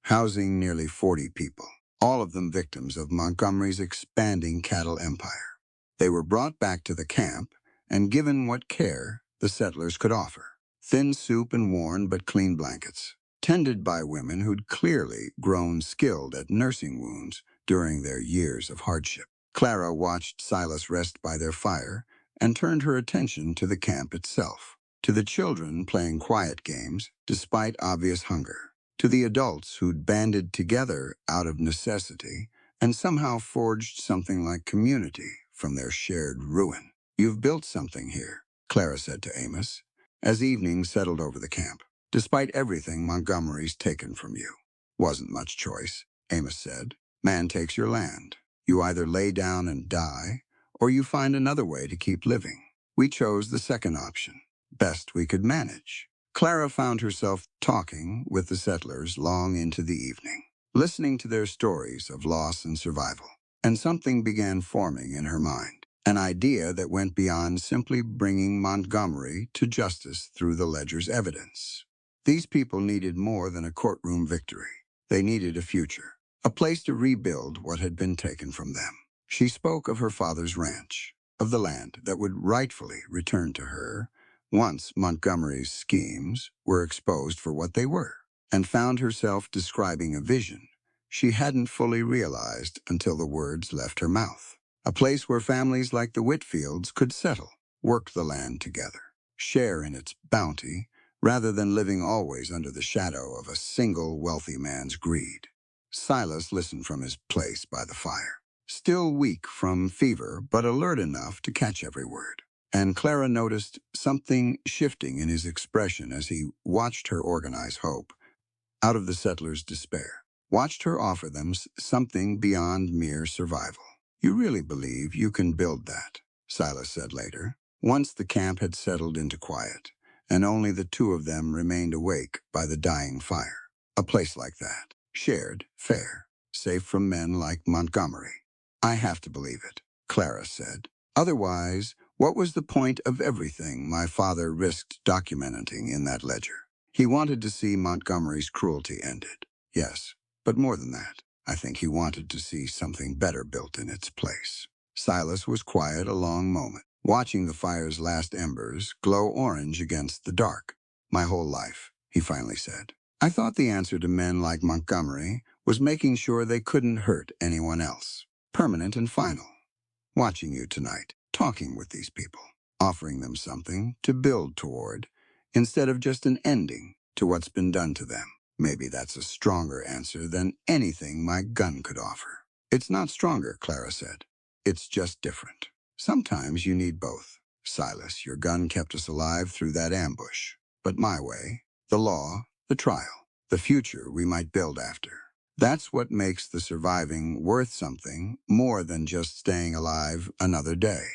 housing nearly 40 people, all of them victims of Montgomery's expanding cattle empire. They were brought back to the camp and given what care the settlers could offer: thin soup and worn but clean blankets, tended by women who'd clearly grown skilled at nursing wounds during their years of hardship. Clara watched Silas rest by their fire and turned her attention to the camp itself, to the children playing quiet games despite obvious hunger, to the adults who'd banded together out of necessity and somehow forged something like community from their shared ruin. "You've built something here," Clara said to Amos, as evening settled over the camp. "Despite everything Montgomery's taken from you." "Wasn't much choice," Amos said. "Man takes your land. You either lay down and die, or you find another way to keep living. We chose the second option, best we could manage." Clara found herself talking with the settlers long into the evening, listening to their stories of loss and survival. And something began forming in her mind, an idea that went beyond simply bringing Montgomery to justice through the ledger's evidence. These people needed more than a courtroom victory. They needed a future, a place to rebuild what had been taken from them. She spoke of her father's ranch, of the land that would rightfully return to her once Montgomery's schemes were exposed for what they were, and found herself describing a vision she hadn't fully realized until the words left her mouth. A place where families like the Whitfields could settle, work the land together, share in its bounty, rather than living always under the shadow of a single wealthy man's greed. Silas listened from his place by the fire, still weak from fever but alert enough to catch every word. And Clara noticed something shifting in his expression as he watched her organize hope out of the settlers' despair, watched her offer them something beyond mere survival. "You really believe you can build that?" Silas said later, once the camp had settled into quiet, and only the two of them remained awake by the dying fire. "A place like that, shared, fair, safe from men like Montgomery." "I have to believe it," Clara said. "Otherwise, what was the point of everything my father risked documenting in that ledger?" He wanted to see Montgomery's cruelty ended. Yes, but more than that, I think he wanted to see something better built in its place. Silas was quiet a long moment, watching the fire's last embers glow orange against the dark. "My whole life," he finally said, "I thought the answer to men like Montgomery was making sure they couldn't hurt anyone else. Permanent and final. Watching you tonight, talking with these people, offering them something to build toward, instead of just an ending to what's been done to them. Maybe that's a stronger answer than anything my gun could offer." "It's not stronger," Clara said. "It's just different. Sometimes you need both. Silas, your gun kept us alive through that ambush. But my way, the law, the trial, the future we might build after. That's what makes the surviving worth something more than just staying alive another day."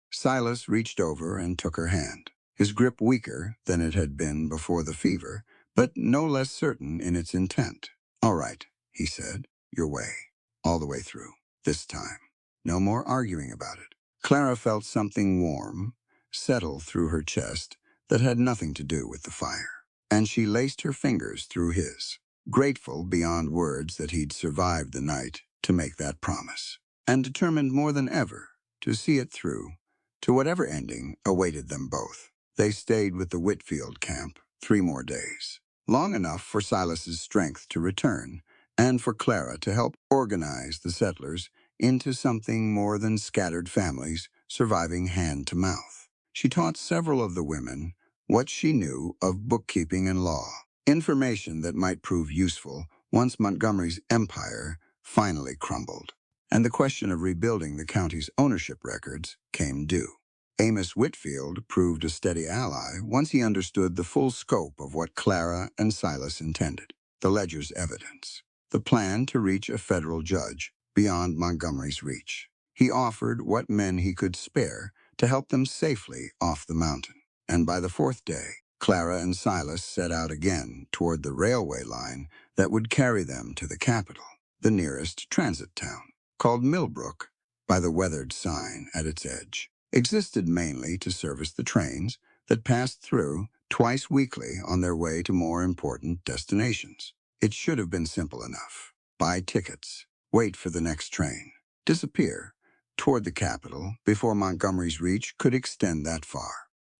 Silas reached over and took her hand, his grip weaker than it had been before the fever, but no less certain in its intent. "All right," he said, "your way. All the way through. This time. No more arguing about it." Clara felt something warm settle through her chest that had nothing to do with the fire, and she laced her fingers through his, grateful beyond words that he'd survived the night to make that promise, and determined more than ever to see it through, to whatever ending awaited them both. They stayed with the Whitfield camp 3 more days, long enough for Silas's strength to return, and for Clara to help organize the settlers into something more than scattered families surviving hand to mouth. She taught several of the women what she knew of bookkeeping and law, information that might prove useful once Montgomery's empire finally crumbled, and the question of rebuilding the county's ownership records came due. Amos Whitfield proved a steady ally once he understood the full scope of what Clara and Silas intended: the ledger's evidence, the plan to reach a federal judge beyond Montgomery's reach. He offered what men he could spare to help them safely off the mountain. And by the 4th day, Clara and Silas set out again toward the railway line that would carry them to the capital, the nearest transit town, called Millbrook by the weathered sign at its edge. Existed mainly to service the trains that passed through twice weekly on their way to more important destinations. It should have been simple enough. Buy tickets, wait for the next train, disappear toward the capital before Montgomery's reach could extend that far.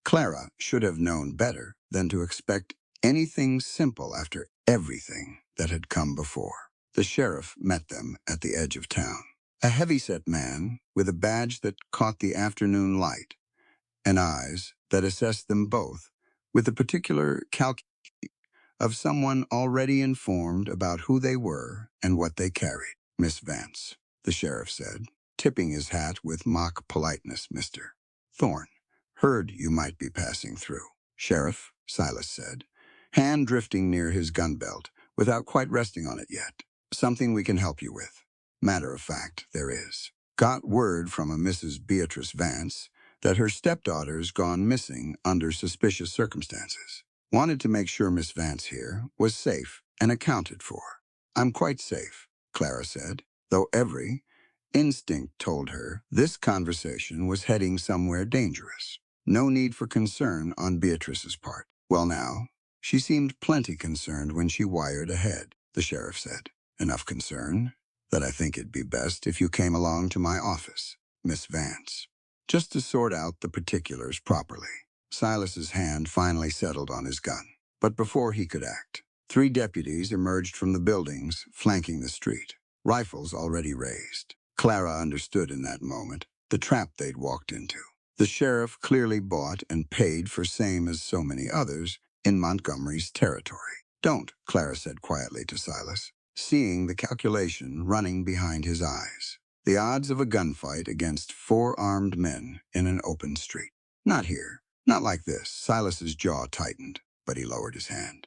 Clara should have known better than to expect anything simple after everything that had come before. The sheriff met them at the edge of town. A heavy-set man with a badge that caught the afternoon light and eyes that assessed them both with the particular calculation of someone already informed about who they were and what they carried. Miss Vance, the sheriff said, tipping his hat with mock politeness, Mr. Thorne. Heard you might be passing through. Sheriff, Silas said, hand drifting near his gun belt without quite resting on it yet. Something we can help you with. Matter of fact, there is. Got word from a Mrs. Beatrice Vance that her stepdaughter's gone missing under suspicious circumstances. Wanted to make sure Miss Vance here was safe and accounted for. I'm quite safe, Clara said, though every instinct told her this conversation was heading somewhere dangerous. No need for concern on Beatrice's part. Well now, she seemed plenty concerned when she wired ahead, the sheriff said. Enough concern that I think it'd be best if you came along to my office, Miss Vance, just to sort out the particulars properly. Silas's hand finally settled on his gun. But before he could act, 3 deputies emerged from the buildings flanking the street, rifles already raised. Clara understood in that moment the trap they'd walked into. The sheriff clearly bought and paid for same as so many others in Montgomery's territory. Don't, Clara said quietly to Silas, seeing the calculation running behind his eyes. The odds of a gunfight against 4 armed men in an open street. Not here. Not like this. Silas's jaw tightened, but he lowered his hand,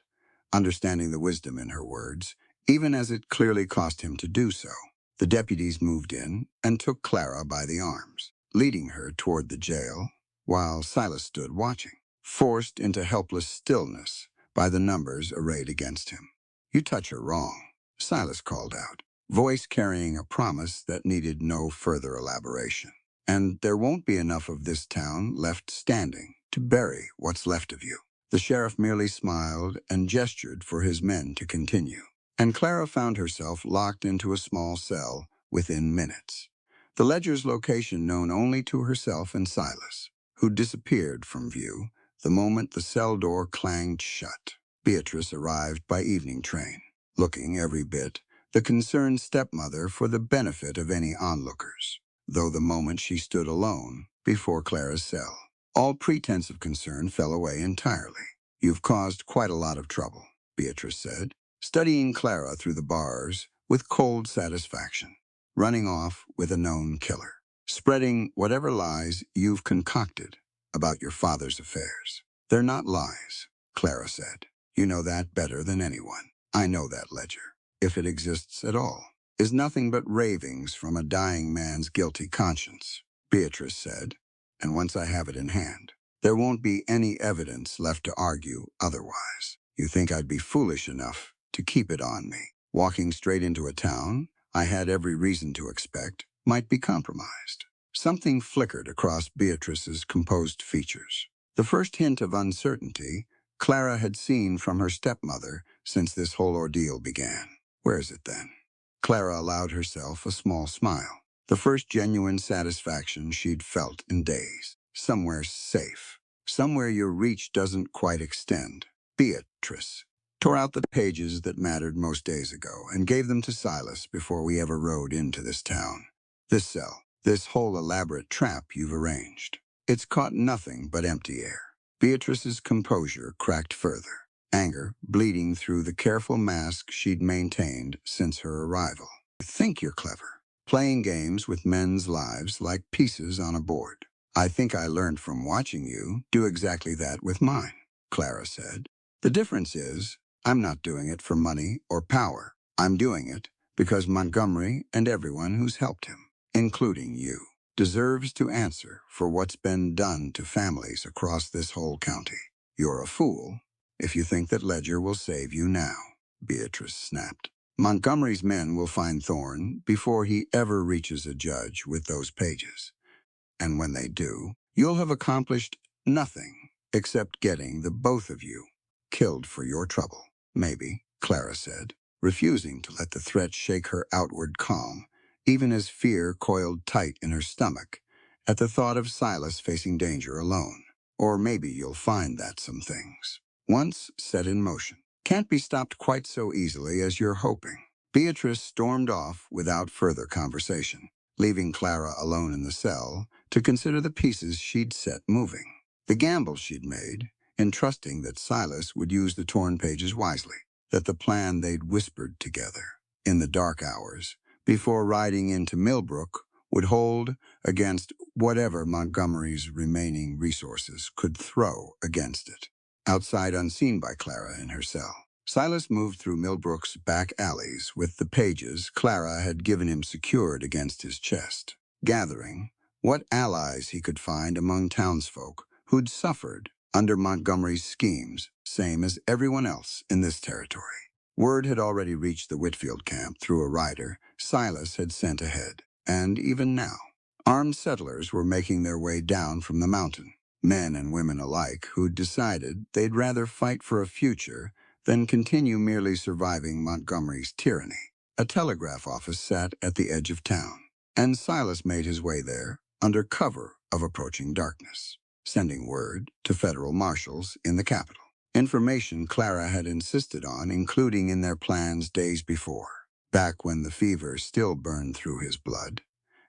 understanding the wisdom in her words, even as it clearly cost him to do so. The deputies moved in and took Clara by the arms, leading her toward the jail, while Silas stood watching, forced into helpless stillness by the numbers arrayed against him. You touch her wrong, Silas called out, voice carrying a promise that needed no further elaboration. And there won't be enough of this town left standing to bury what's left of you. The sheriff merely smiled and gestured for his men to continue. And Clara found herself locked into a small cell within minutes. The ledger's location known only to herself and Silas, who disappeared from view the moment the cell door clanged shut. Beatrice arrived by evening train, looking every bit the concerned stepmother for the benefit of any onlookers, though the moment she stood alone before Clara's cell, all pretense of concern fell away entirely. You've caused quite a lot of trouble, Beatrice said, studying Clara through the bars with cold satisfaction, running off with a known killer, spreading whatever lies you've concocted about your father's affairs. They're not lies, Clara said. You know that better than anyone. I know that ledger, if it exists at all, is nothing but ravings from a dying man's guilty conscience, Beatrice said, and once I have it in hand, there won't be any evidence left to argue otherwise. You think I'd be foolish enough to keep it on me? Walking straight into a town I had every reason to expect might be compromised. Something flickered across Beatrice's composed features. The first hint of uncertainty Clara had seen from her stepmother since this whole ordeal began. Where is it then? Clara allowed herself a small smile, the first genuine satisfaction she'd felt in days. Somewhere safe, somewhere your reach doesn't quite extend. Beatrice tore out the pages that mattered most days ago and gave them to Silas before we ever rode into this town. This cell, this whole elaborate trap you've arranged. It's caught nothing but empty air. Beatrice's composure cracked further, anger bleeding through the careful mask she'd maintained since her arrival. You think you're clever, playing games with men's lives like pieces on a board. I think I learned from watching you do exactly that with mine, Clara said. The difference is, I'm not doing it for money or power. I'm doing it because Montgomery and everyone who's helped him, including you, deserves to answer for what's been done to families across this whole county. You're a fool if you think that Ledger will save you now, Beatrice snapped. Montgomery's men will find Thorne before he ever reaches a judge with those pages. And when they do, you'll have accomplished nothing except getting the both of you killed for your trouble. Maybe, Clara said, refusing to let the threat shake her outward calm, even as fear coiled tight in her stomach at the thought of Silas facing danger alone. Or maybe you'll find that some things, once set in motion, can't be stopped quite so easily as you're hoping. Beatrice stormed off without further conversation, leaving Clara alone in the cell to consider the pieces she'd set moving. The gamble she'd made in trusting that Silas would use the torn pages wisely, that the plan they'd whispered together in the dark hours before riding into Millbrook would hold against whatever Montgomery's remaining resources could throw against it. Outside, unseen by Clara in her cell, Silas moved through Millbrook's back alleys with the pages Clara had given him secured against his chest, gathering what allies he could find among townsfolk who'd suffered under Montgomery's schemes, same as everyone else in this territory. Word had already reached the Whitfield camp through a rider Silas had sent ahead, and even now, armed settlers were making their way down from the mountain, men and women alike who'd decided they'd rather fight for a future than continue merely surviving Montgomery's tyranny. A telegraph office sat at the edge of town, and Silas made his way there under cover of approaching darkness, sending word to federal marshals in the capital. Information Clara had insisted on including in their plans days before, back when the fever still burned through his blood,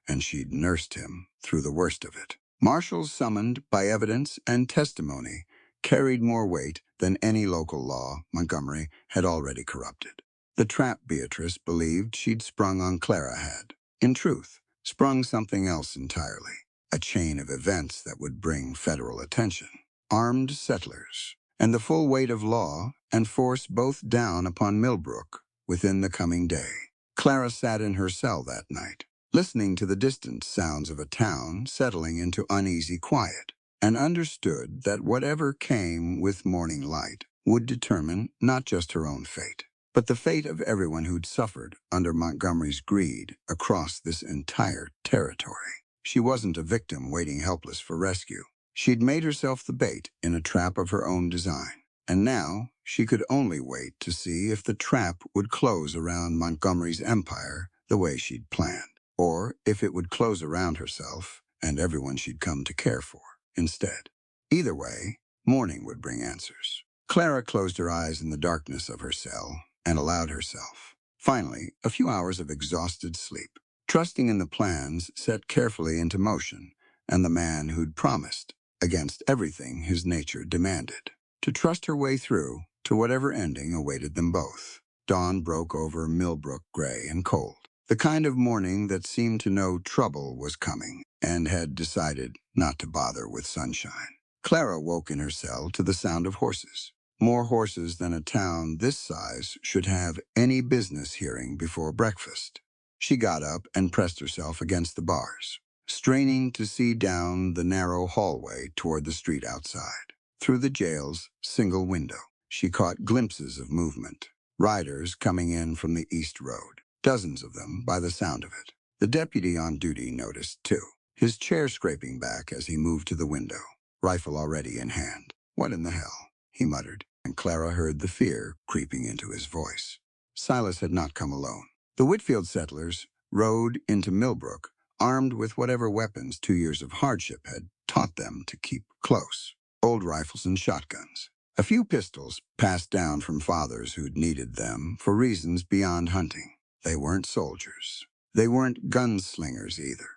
and she'd nursed him through the worst of it. Marshals summoned by evidence and testimony carried more weight than any local law Montgomery had already corrupted. The trap Beatrice believed she'd sprung on Clara had, in truth, sprung something else entirely, a chain of events that would bring federal attention, armed settlers, and the full weight of law and force both down upon Millbrook within the coming day. Clara sat in her cell that night, listening to the distant sounds of a town settling into uneasy quiet, and understood that whatever came with morning light would determine not just her own fate, but the fate of everyone who'd suffered under Montgomery's greed across this entire territory. She wasn't a victim waiting helpless for rescue. She'd made herself the bait in a trap of her own design, and now she could only wait to see if the trap would close around Montgomery's empire the way she'd planned, or if it would close around herself and everyone she'd come to care for instead. Either way, morning would bring answers. Clara closed her eyes in the darkness of her cell and allowed herself, finally, a few hours of exhausted sleep, trusting in the plans set carefully into motion and the man who'd promised, against everything his nature demanded, to trust her way through to whatever ending awaited them both. Dawn broke over Millbrook gray and cold, the kind of morning that seemed to know trouble was coming and had decided not to bother with sunshine. Clara woke in her cell to the sound of horses, more horses than a town this size should have any business hearing before breakfast. She got up and pressed herself against the bars, straining to see down the narrow hallway toward the street outside. Through the jail's single window, she caught glimpses of movement, riders coming in from the East Road, dozens of them by the sound of it. The deputy on duty noticed, too, his chair scraping back as he moved to the window, rifle already in hand. "What in the hell?" he muttered, and Clara heard the fear creeping into his voice. Silas had not come alone. The Whitfield settlers rode into Millbrook armed with whatever weapons 2 years of hardship had taught them to keep close. Old rifles and shotguns. A few pistols passed down from fathers who'd needed them for reasons beyond hunting. They weren't soldiers. They weren't gunslingers either.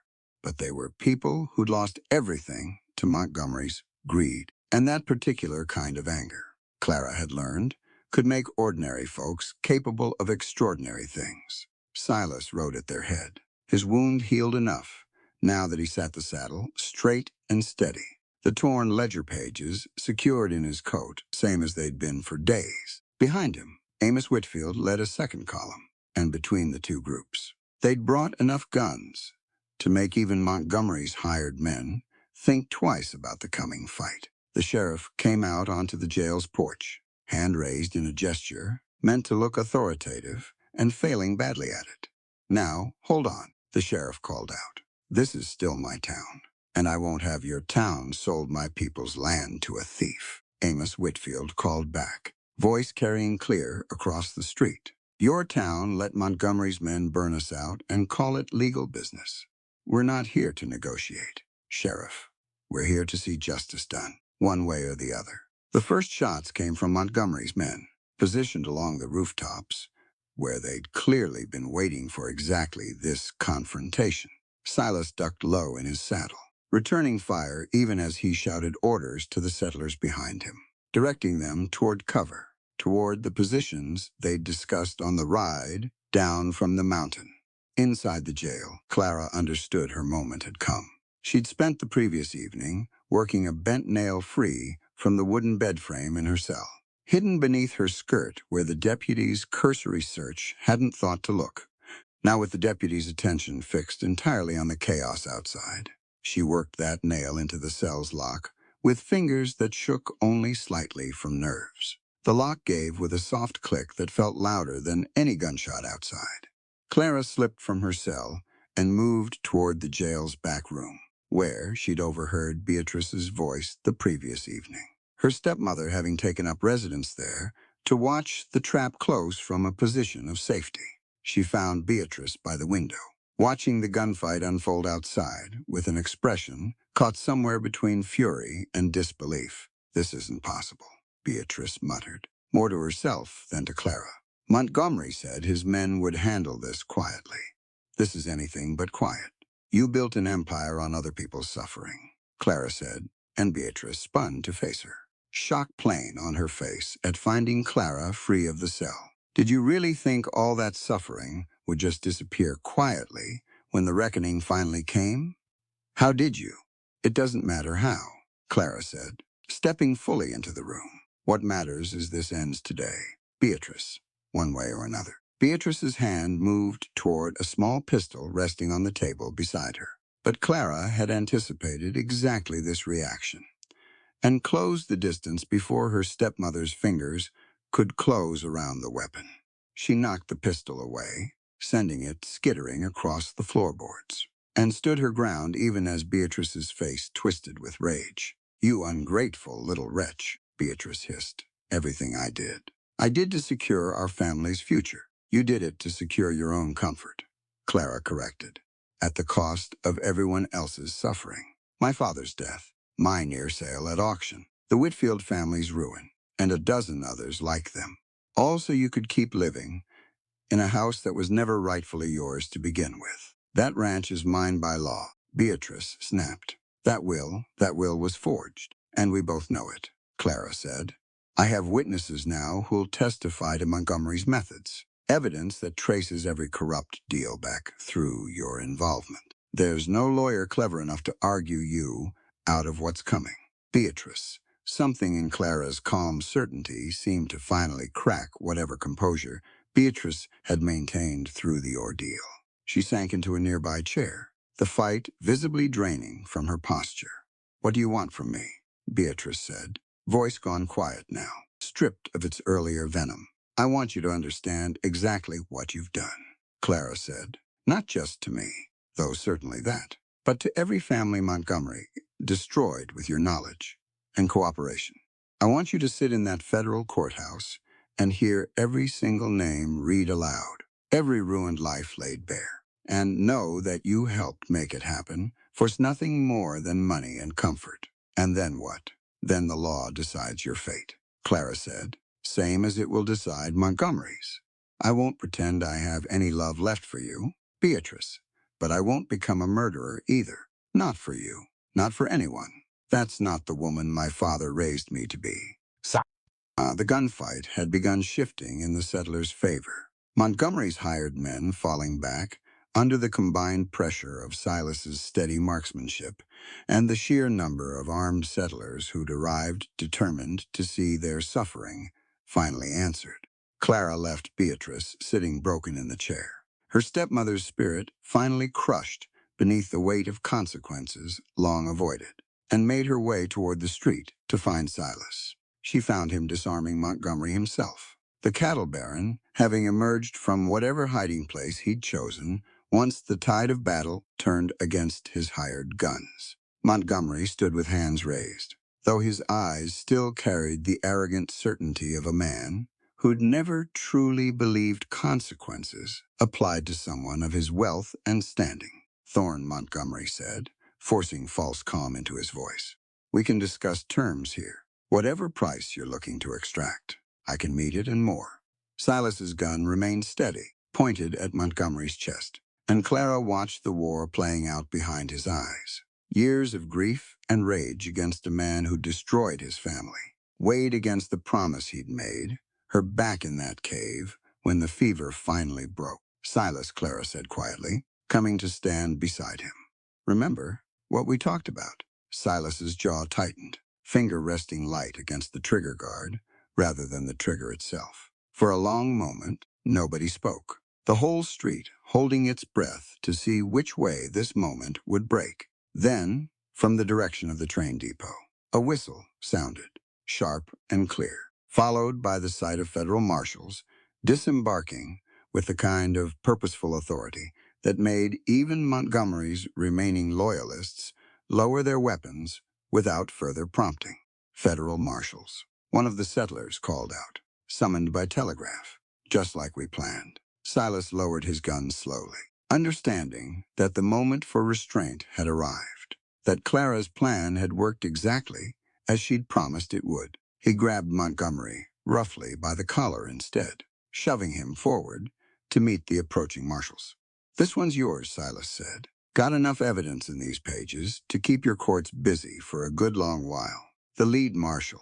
But they were people who'd lost everything to Montgomery's greed, and that particular kind of anger, Clara had learned, could make ordinary folks capable of extraordinary things. Silas rode at their head, his wound healed enough, now that he sat the saddle, straight and steady, the torn ledger pages secured in his coat, same as they'd been for days. Behind him, Amos Whitfield led a second column, and between the two groups, they'd brought enough guns to make even Montgomery's hired men think twice about the coming fight. The sheriff came out onto the jail's porch, hand raised in a gesture meant to look authoritative and failing badly at it. "Now, hold on," the sheriff called out. "This is still my town, And I won't have your town sold my people's land to a thief, Amos Whitfield called back, voice carrying clear across the street. Your town let Montgomery's men burn us out and call it legal business. We're not here to negotiate, Sheriff. We're here to see justice done, one way or the other. The first shots came from Montgomery's men, positioned along the rooftops, where they'd clearly been waiting for exactly this confrontation. Silas ducked low in his saddle, returning fire even as he shouted orders to the settlers behind him, directing them toward cover, toward the positions they'd discussed on the ride down from the mountain. Inside the jail, Clara understood her moment had come. She'd spent the previous evening working a bent nail free from the wooden bed frame in her cell, hidden beneath her skirt where the deputy's cursory search hadn't thought to look. Now with the deputy's attention fixed entirely on the chaos outside, she worked that nail into the cell's lock with fingers that shook only slightly from nerves. The lock gave with a soft click that felt louder than any gunshot outside. Clara slipped from her cell and moved toward the jail's back room, where she'd overheard Beatrice's voice the previous evening, her stepmother having taken up residence there to watch the trap close from a position of safety. She found Beatrice by the window, watching the gunfight unfold outside with an expression caught somewhere between fury and disbelief. This isn't possible, Beatrice muttered, more to herself than to Clara. Montgomery said his men would handle this quietly. This is anything but quiet. You built an empire on other people's suffering, Clara said, and Beatrice spun to face her, shock plain on her face at finding Clara free of the cell. Did you really think all that suffering would just disappear quietly when the reckoning finally came? How did you? It doesn't matter how, Clara said, stepping fully into the room. What matters is this ends today. Beatrice, one way or another. Beatrice's hand moved toward a small pistol resting on the table beside her. But Clara had anticipated exactly this reaction and closed the distance before her stepmother's fingers could close around the weapon. She knocked the pistol away, sending it skittering across the floorboards, and stood her ground even as Beatrice's face twisted with rage. You ungrateful little wretch, Beatrice hissed. Everything I did to secure our family's future. You did it to secure your own comfort, Clara corrected, at the cost of everyone else's suffering. My father's death, my near sale at auction, the Whitfield family's ruin, and a dozen others like them. All so you could keep living in a house that was never rightfully yours to begin with. That ranch is mine by law, Beatrice snapped. That will was forged, and we both know it, Clara said. I have witnesses now who'll testify to Montgomery's methods, evidence that traces every corrupt deal back through your involvement. There's no lawyer clever enough to argue you out of what's coming. Beatrice, something in Clara's calm certainty seemed to finally crack whatever composure Beatrice had maintained through the ordeal. She sank into a nearby chair, the fight visibly draining from her posture. What do you want from me? Beatrice said, voice gone quiet now, stripped of its earlier venom. I want you to understand exactly what you've done, Clara said. Not just to me, though certainly that, but to every family Montgomery destroyed with your knowledge and cooperation. I want you to sit in that federal courthouse and hear every single name read aloud, every ruined life laid bare, and know that you helped make it happen for nothing more than money and comfort. And then what? Then the law decides your fate, Clara said, same as it will decide Montgomery's. I won't pretend I have any love left for you, Beatrice, but I won't become a murderer either. Not for you, not for anyone. That's not the woman my father raised me to be. The gunfight had begun shifting in the settlers' favor. Montgomery's hired men falling back under the combined pressure of Silas's steady marksmanship and the sheer number of armed settlers who'd arrived determined to see their suffering finally answered. Clara left Beatrice sitting broken in the chair, her stepmother's spirit finally crushed beneath the weight of consequences long avoided, and made her way toward the street to find Silas. She found him disarming Montgomery himself, the cattle baron having emerged from whatever hiding place he'd chosen once the tide of battle turned against his hired guns. Montgomery stood with hands raised, though his eyes still carried the arrogant certainty of a man who'd never truly believed consequences applied to someone of his wealth and standing. Thorne, Montgomery said, forcing false calm into his voice. We can discuss terms here. Whatever price you're looking to extract, I can meet it and more. Silas's gun remained steady, pointed at Montgomery's chest, and Clara watched the war playing out behind his eyes. Years of grief and rage against a man who destroyed his family, weighed against the promise he'd made, her back in that cave when the fever finally broke. Silas, Clara said quietly, coming to stand beside him. Remember what we talked about? Silas's jaw tightened, finger resting light against the trigger guard rather than the trigger itself. For a long moment, nobody spoke. The whole street holding its breath to see which way this moment would break. Then, from the direction of the train depot, a whistle sounded, sharp and clear, followed by the sight of federal marshals disembarking with the kind of purposeful authority that made even Montgomery's remaining loyalists lower their weapons without further prompting. Federal marshals, one of the settlers called out, summoned by telegraph, just like we planned. Silas lowered his gun slowly, understanding that the moment for restraint had arrived, that Clara's plan had worked exactly as she'd promised it would. He grabbed Montgomery roughly by the collar instead, shoving him forward to meet the approaching marshals. This one's yours, Silas said. Got enough evidence in these pages to keep your courts busy for a good long while. The lead marshal,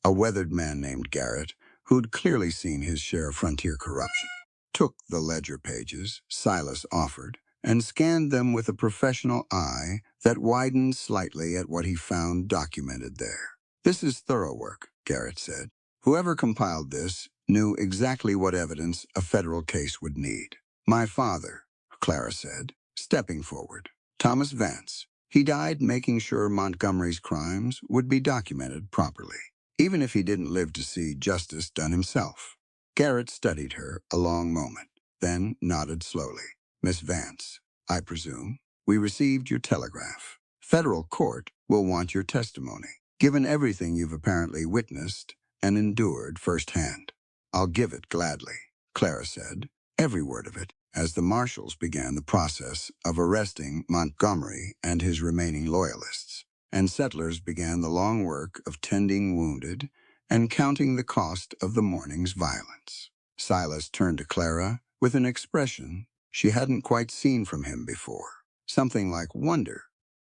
a weathered man named Garrett, who'd clearly seen his share of frontier corruption, took the ledger pages Silas offered and scanned them with a professional eye that widened slightly at what he found documented there. This is thorough work, Garrett said. Whoever compiled this knew exactly what evidence a federal case would need. My father, Clara said, stepping forward. Thomas Vance. He died making sure Montgomery's crimes would be documented properly, even if he didn't live to see justice done himself. Garrett studied her a long moment, then nodded slowly. Miss Vance, I presume, we received your telegraph. Federal court will want your testimony, given everything you've apparently witnessed and endured firsthand. I'll give it gladly, Clara said, every word of it, as the marshals began the process of arresting Montgomery and his remaining loyalists, and settlers began the long work of tending wounded and counting the cost of the morning's violence. Silas turned to Clara with an expression she hadn't quite seen from him before, something like wonder,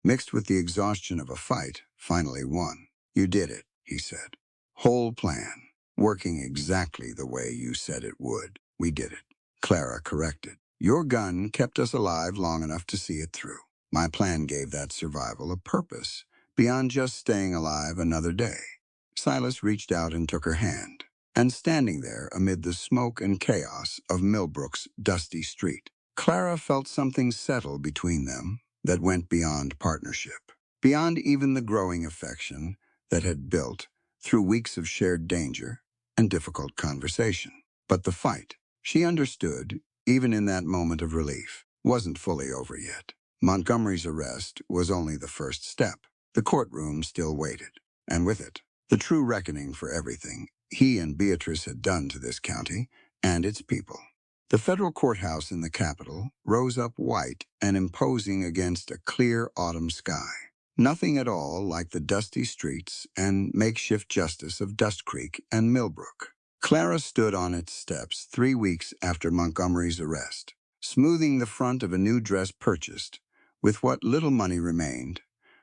mixed with the exhaustion of a fight finally won. You did it, he said. Whole plan, working exactly the way you said it would. We did it. Clara corrected. Your gun kept us alive long enough to see it through. My plan gave that survival a purpose beyond just staying alive another day. Silas reached out and took her hand, and standing there amid the smoke and chaos of Millbrook's dusty street, Clara felt something settle between them that went beyond partnership, beyond even the growing affection that had built through weeks of shared danger and difficult conversation. But the fight, she understood, even in that moment of relief, wasn't fully over yet. Montgomery's arrest was only the first step. The courtroom still waited, and with it, the true reckoning for everything he and Beatrice had done to this county and its people. The federal courthouse in the capital rose up white and imposing against a clear autumn sky. Nothing at all like the dusty streets and makeshift justice of Dust Creek and Millbrook. Clara stood on its steps 3 weeks after Montgomery's arrest, smoothing the front of a new dress purchased, with what little money remained,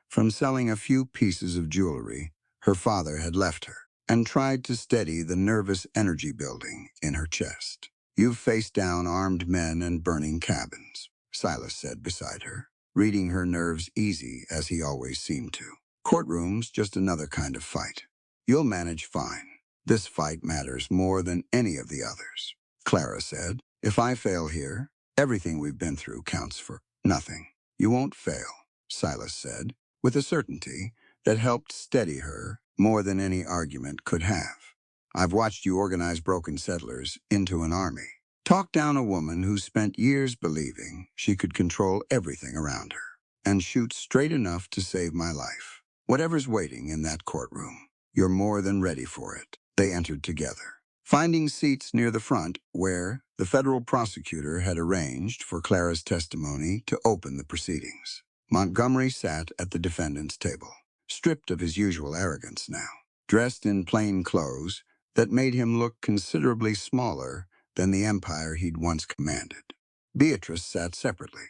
from selling a few pieces of jewelry her father had left her, and tried to steady the nervous energy building in her chest. You've faced down armed men and burning cabins, Silas said beside her, reading her nerves easy as he always seemed to. Courtroom's just another kind of fight. You'll manage fine. This fight matters more than any of the others, Clara said. If I fail here, everything we've been through counts for nothing. You won't fail, Silas said, with a certainty that helped steady her more than any argument could have. I've watched you organize broken settlers into an army. Talk down a woman who spent years believing she could control everything around her. and shoot straight enough to save my life. Whatever's waiting in that courtroom, you're more than ready for it." They entered together, finding seats near the front where the federal prosecutor had arranged for Clara's testimony to open the proceedings. Montgomery sat at the defendant's table, stripped of his usual arrogance now, dressed in plain clothes that made him look considerably smaller than the empire he'd once commanded. Beatrice sat separately,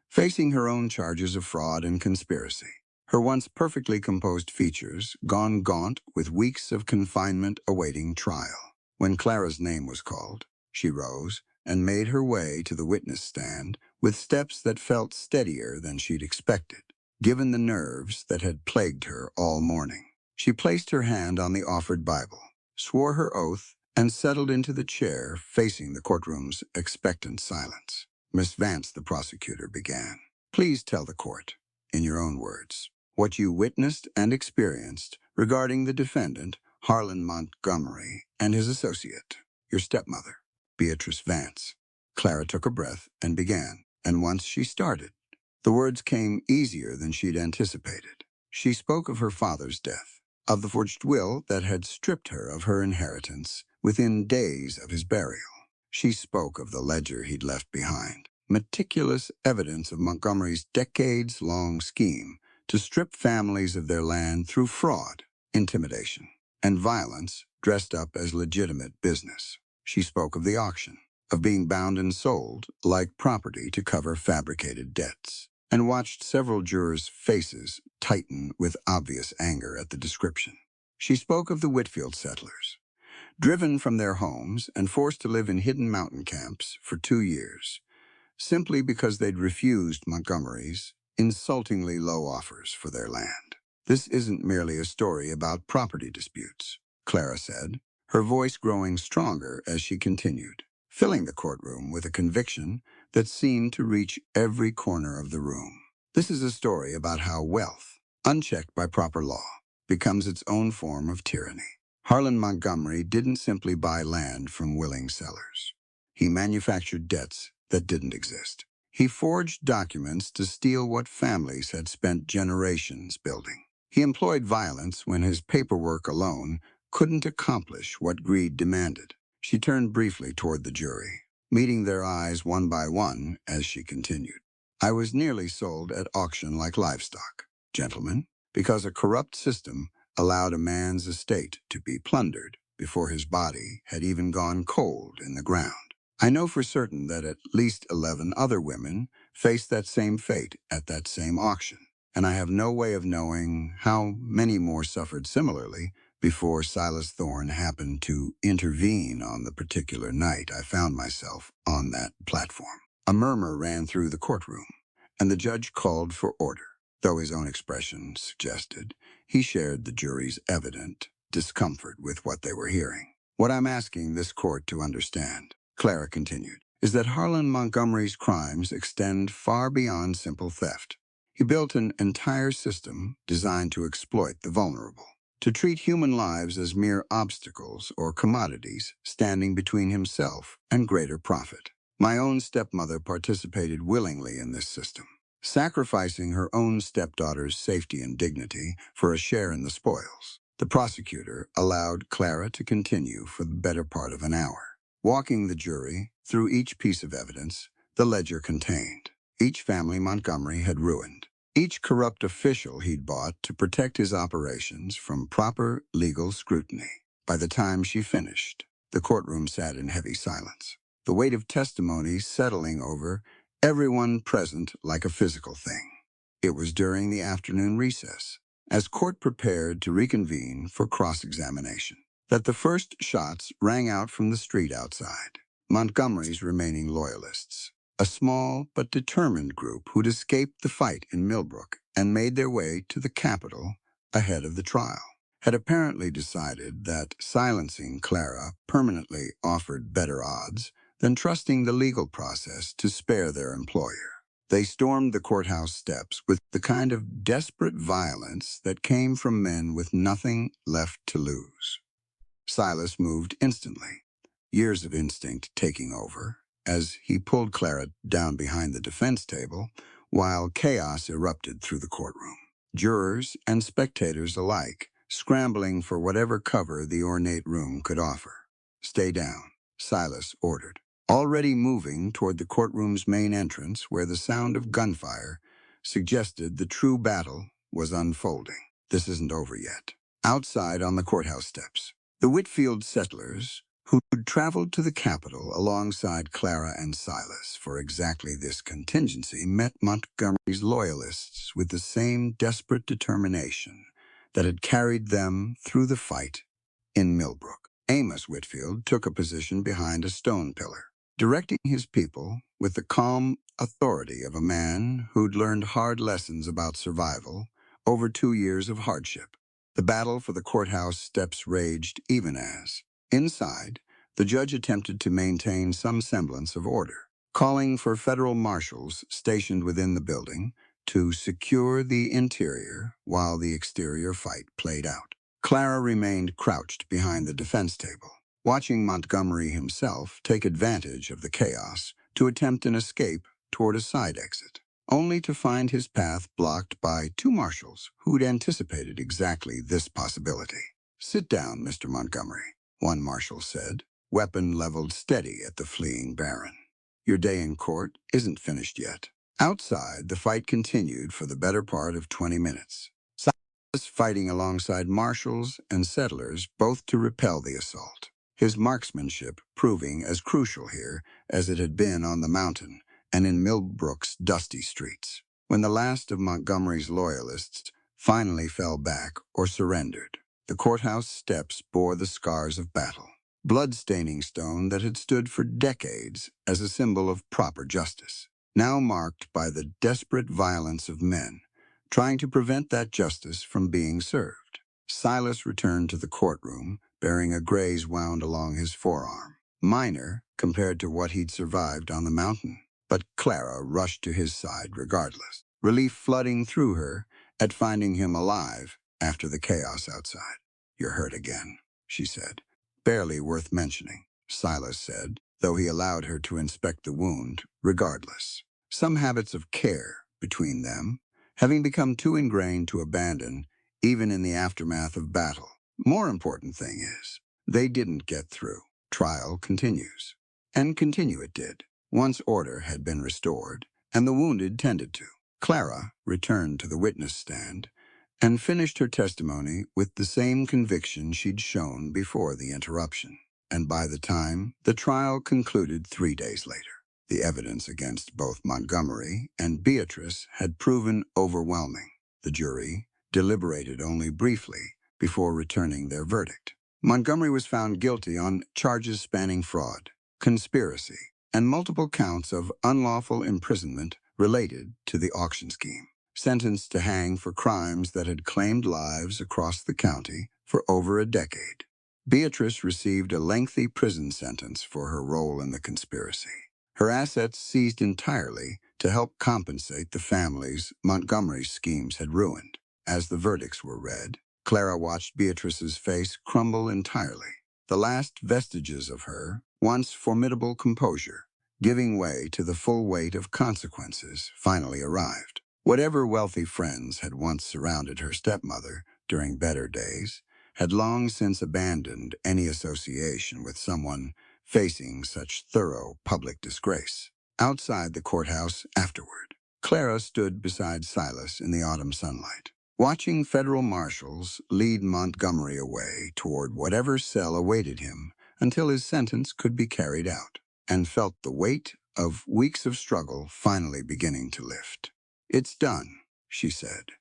facing her own charges of fraud and conspiracy, her once perfectly composed features gone gaunt with weeks of confinement awaiting trial. When Clara's name was called, she rose and made her way to the witness stand with steps that felt steadier than she'd expected, given the nerves that had plagued her all morning. She placed her hand on the offered Bible, swore her oath, and settled into the chair facing the courtroom's expectant silence. "Miss Vance," the prosecutor began, "please tell the court, in your own words, what you witnessed and experienced regarding the defendant, Harlan Montgomery, and his associate, your stepmother, Beatrice Vance." Clara took a breath and began, and once she started, the words came easier than she'd anticipated. She spoke of her father's death, of the forged will that had stripped her of her inheritance within days of his burial. She spoke of the ledger he'd left behind, meticulous evidence of Montgomery's decades-long scheme to strip families of their land through fraud, intimidation, and violence dressed up as legitimate business. She spoke of the auction, of being bound and sold like property to cover fabricated debts, and watched several jurors' faces tighten with obvious anger at the description. She spoke of the Whitfield settlers, driven from their homes and forced to live in hidden mountain camps for 2 years, simply because they'd refused Montgomery's insultingly low offers for their land. "This isn't merely a story about property disputes," Clara said, her voice growing stronger as she continued, filling the courtroom with a conviction that seemed to reach every corner of the room. "This is a story about how wealth, unchecked by proper law, becomes its own form of tyranny. Harlan Montgomery didn't simply buy land from willing sellers. He manufactured debts that didn't exist. He forged documents to steal what families had spent generations building. He employed violence when his paperwork alone couldn't accomplish what greed demanded." She turned briefly toward the jury, meeting their eyes one by one as she continued. "I was nearly sold at auction like livestock, gentlemen, because a corrupt system allowed a man's estate to be plundered before his body had even gone cold in the ground. I know for certain that at least 11 other women faced that same fate at that same auction, and I have no way of knowing how many more suffered similarly before Silas Thorne happened to intervene on the particular night I found myself on that platform." A murmur ran through the courtroom, and the judge called for order, though his own expression suggested he shared the jury's evident discomfort with what they were hearing. "What I'm asking this court to understand," Clara continued, "is that Harlan Montgomery's crimes extend far beyond simple theft. He built an entire system designed to exploit the vulnerable, to treat human lives as mere obstacles or commodities standing between himself and greater profit. My own stepmother participated willingly in this system, sacrificing her own stepdaughter's safety and dignity for a share in the spoils." The prosecutor allowed Clara to continue for the better part of an hour, walking the jury through each piece of evidence the ledger contained, each family Montgomery had ruined, each corrupt official he'd bought to protect his operations from proper legal scrutiny. By the time she finished, the courtroom sat in heavy silence, the weight of testimony settling over everyone present like a physical thing. It was during the afternoon recess, as court prepared to reconvene for cross-examination, that the first shots rang out from the street outside. Montgomery's remaining loyalists, a small but determined group who'd escaped the fight in Millbrook and made their way to the Capitol ahead of the trial, had apparently decided that silencing Clara permanently offered better odds than trusting the legal process to spare their employer. They stormed the courthouse steps with the kind of desperate violence that came from men with nothing left to lose. Silas moved instantly, years of instinct taking over, as he pulled Clara down behind the defense table, while chaos erupted through the courtroom. Jurors and spectators alike scrambling for whatever cover the ornate room could offer. "Stay down," Silas ordered, already moving toward the courtroom's main entrance where the sound of gunfire suggested the true battle was unfolding. "This isn't over yet." Outside on the courthouse steps, the Whitfield settlers, who'd traveled to the capital alongside Clara and Silas for exactly this contingency, met Montgomery's loyalists with the same desperate determination that had carried them through the fight in Millbrook. Amos Whitfield took a position behind a stone pillar, directing his people with the calm authority of a man who'd learned hard lessons about survival over 2 years of hardship. The battle for the courthouse steps raged even as, inside, the judge attempted to maintain some semblance of order, calling for federal marshals stationed within the building to secure the interior while the exterior fight played out. Clara remained crouched behind the defense table, watching Montgomery himself take advantage of the chaos to attempt an escape toward a side exit, only to find his path blocked by two marshals who'd anticipated exactly this possibility. "Sit down, Mr. Montgomery," one marshal said, weapon leveled steady at the fleeing baron. "Your day in court isn't finished yet." Outside, the fight continued for the better part of 20 minutes. Silas fighting alongside marshals and settlers, both to repel the assault. His marksmanship proving as crucial here as it had been on the mountain and in Millbrook's dusty streets. When the last of Montgomery's loyalists finally fell back or surrendered, the courthouse steps bore the scars of battle. Blood-staining stone that had stood for decades as a symbol of proper justice, now marked by the desperate violence of men trying to prevent that justice from being served. Silas returned to the courtroom, bearing a graze wound along his forearm, minor compared to what he'd survived on the mountain. But Clara rushed to his side regardless, relief flooding through her at finding him alive after the chaos outside. "You're hurt again," she said. "Barely worth mentioning," Silas said, though he allowed her to inspect the wound regardless. Some habits of care between them having become too ingrained to abandon, even in the aftermath of battle. More important thing is, they didn't get through. Trial continues. And continue it did, once order had been restored, and the wounded tended to. Clara returned to the witness stand and finished her testimony with the same conviction she'd shown before the interruption. And by the time the trial concluded 3 days later, the evidence against both Montgomery and Beatrice had proven overwhelming. The jury deliberated only briefly before returning their verdict. Montgomery was found guilty on charges spanning fraud, conspiracy, and multiple counts of unlawful imprisonment related to the auction scheme, sentenced to hang for crimes that had claimed lives across the county for over a decade. Beatrice received a lengthy prison sentence for her role in the conspiracy. Her assets seized entirely to help compensate the families Montgomery's schemes had ruined. As the verdicts were read, Clara watched Beatrice's face crumble entirely, the last vestiges of her once formidable composure giving way to the full weight of consequences finally arrived. Whatever wealthy friends had once surrounded her stepmother during better days had long since abandoned any association with someone facing such thorough public disgrace. Outside the courthouse afterward, Clara stood beside Silas in the autumn sunlight, watching federal marshals lead Montgomery away toward whatever cell awaited him until his sentence could be carried out, and felt the weight of weeks of struggle finally beginning to lift. "It's done," she said,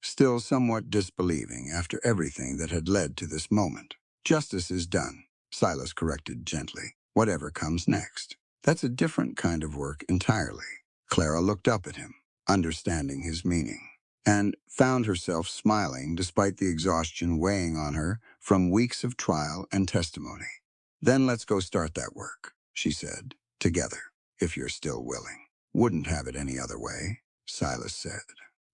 still somewhat disbelieving after everything that had led to this moment. "Justice is done," Silas corrected gently. "Whatever comes next. That's a different kind of work entirely." Clara looked up at him, understanding his meaning, and found herself smiling despite the exhaustion weighing on her from weeks of trial and testimony. "Then let's go start that work," she said, "together, if you're still willing." "Wouldn't have it any other way," Silas said,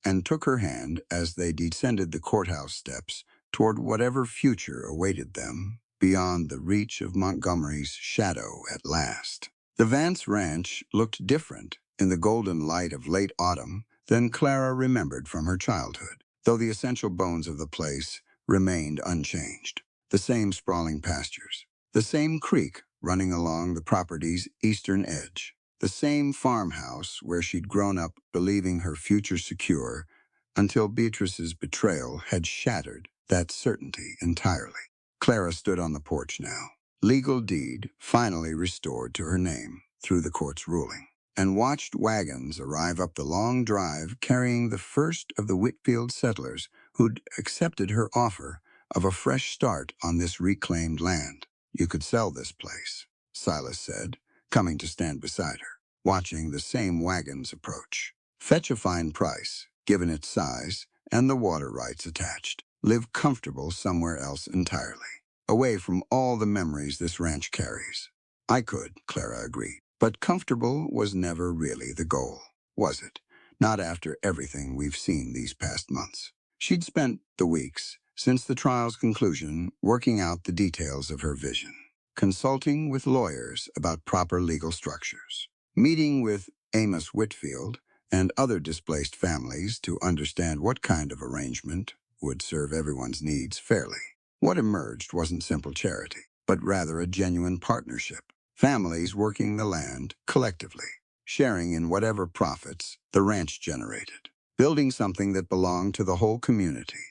and took her hand as they descended the courthouse steps toward whatever future awaited them beyond the reach of Montgomery's shadow at last. The Vance Ranch looked different in the golden light of late autumn than Clara remembered from her childhood, though the essential bones of the place remained unchanged. The same sprawling pastures, the same creek running along the property's eastern edge, the same farmhouse where she'd grown up believing her future secure until Beatrice's betrayal had shattered that certainty entirely. Clara stood on the porch now, legal deed finally restored to her name through the court's ruling, and watched wagons arrive up the long drive carrying the first of the Whitfield settlers who'd accepted her offer of a fresh start on this reclaimed land. "You could sell this place," Silas said, coming to stand beside her, watching the same wagons approach. "Fetch a fine price, given its size and the water rights attached. Live comfortable somewhere else entirely, away from all the memories this ranch carries." "I could," Clara agreed. But comfortable was never really the goal, was it? Not after everything we've seen these past months. She'd spent the weeks since the trial's conclusion working out the details of her vision, consulting with lawyers about proper legal structures, meeting with Amos Whitfield and other displaced families to understand what kind of arrangement would serve everyone's needs fairly. What emerged wasn't simple charity, but rather a genuine partnership. Families working the land collectively, sharing in whatever profits the ranch generated, building something that belonged to the whole community,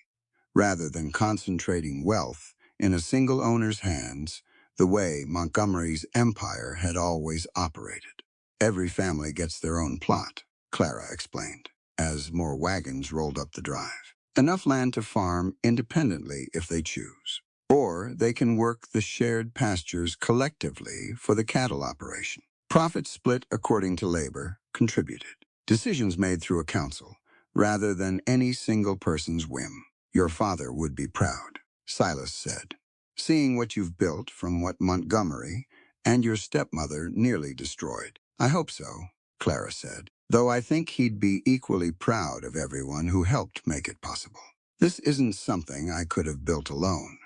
rather than concentrating wealth in a single owner's hands the way Montgomery's empire had always operated. "Every family gets their own plot," Clara explained, as more wagons rolled up the drive. "Enough land to farm independently if they choose. Or they can work the shared pastures collectively for the cattle operation. Profits split according to labor, contributed. Decisions made through a council, rather than any single person's whim. Your father would be proud," Silas said, "seeing what you've built from what Montgomery and your stepmother nearly destroyed." "I hope so," Clara said, "though I think he'd be equally proud of everyone who helped make it possible. This isn't something I could have built alone."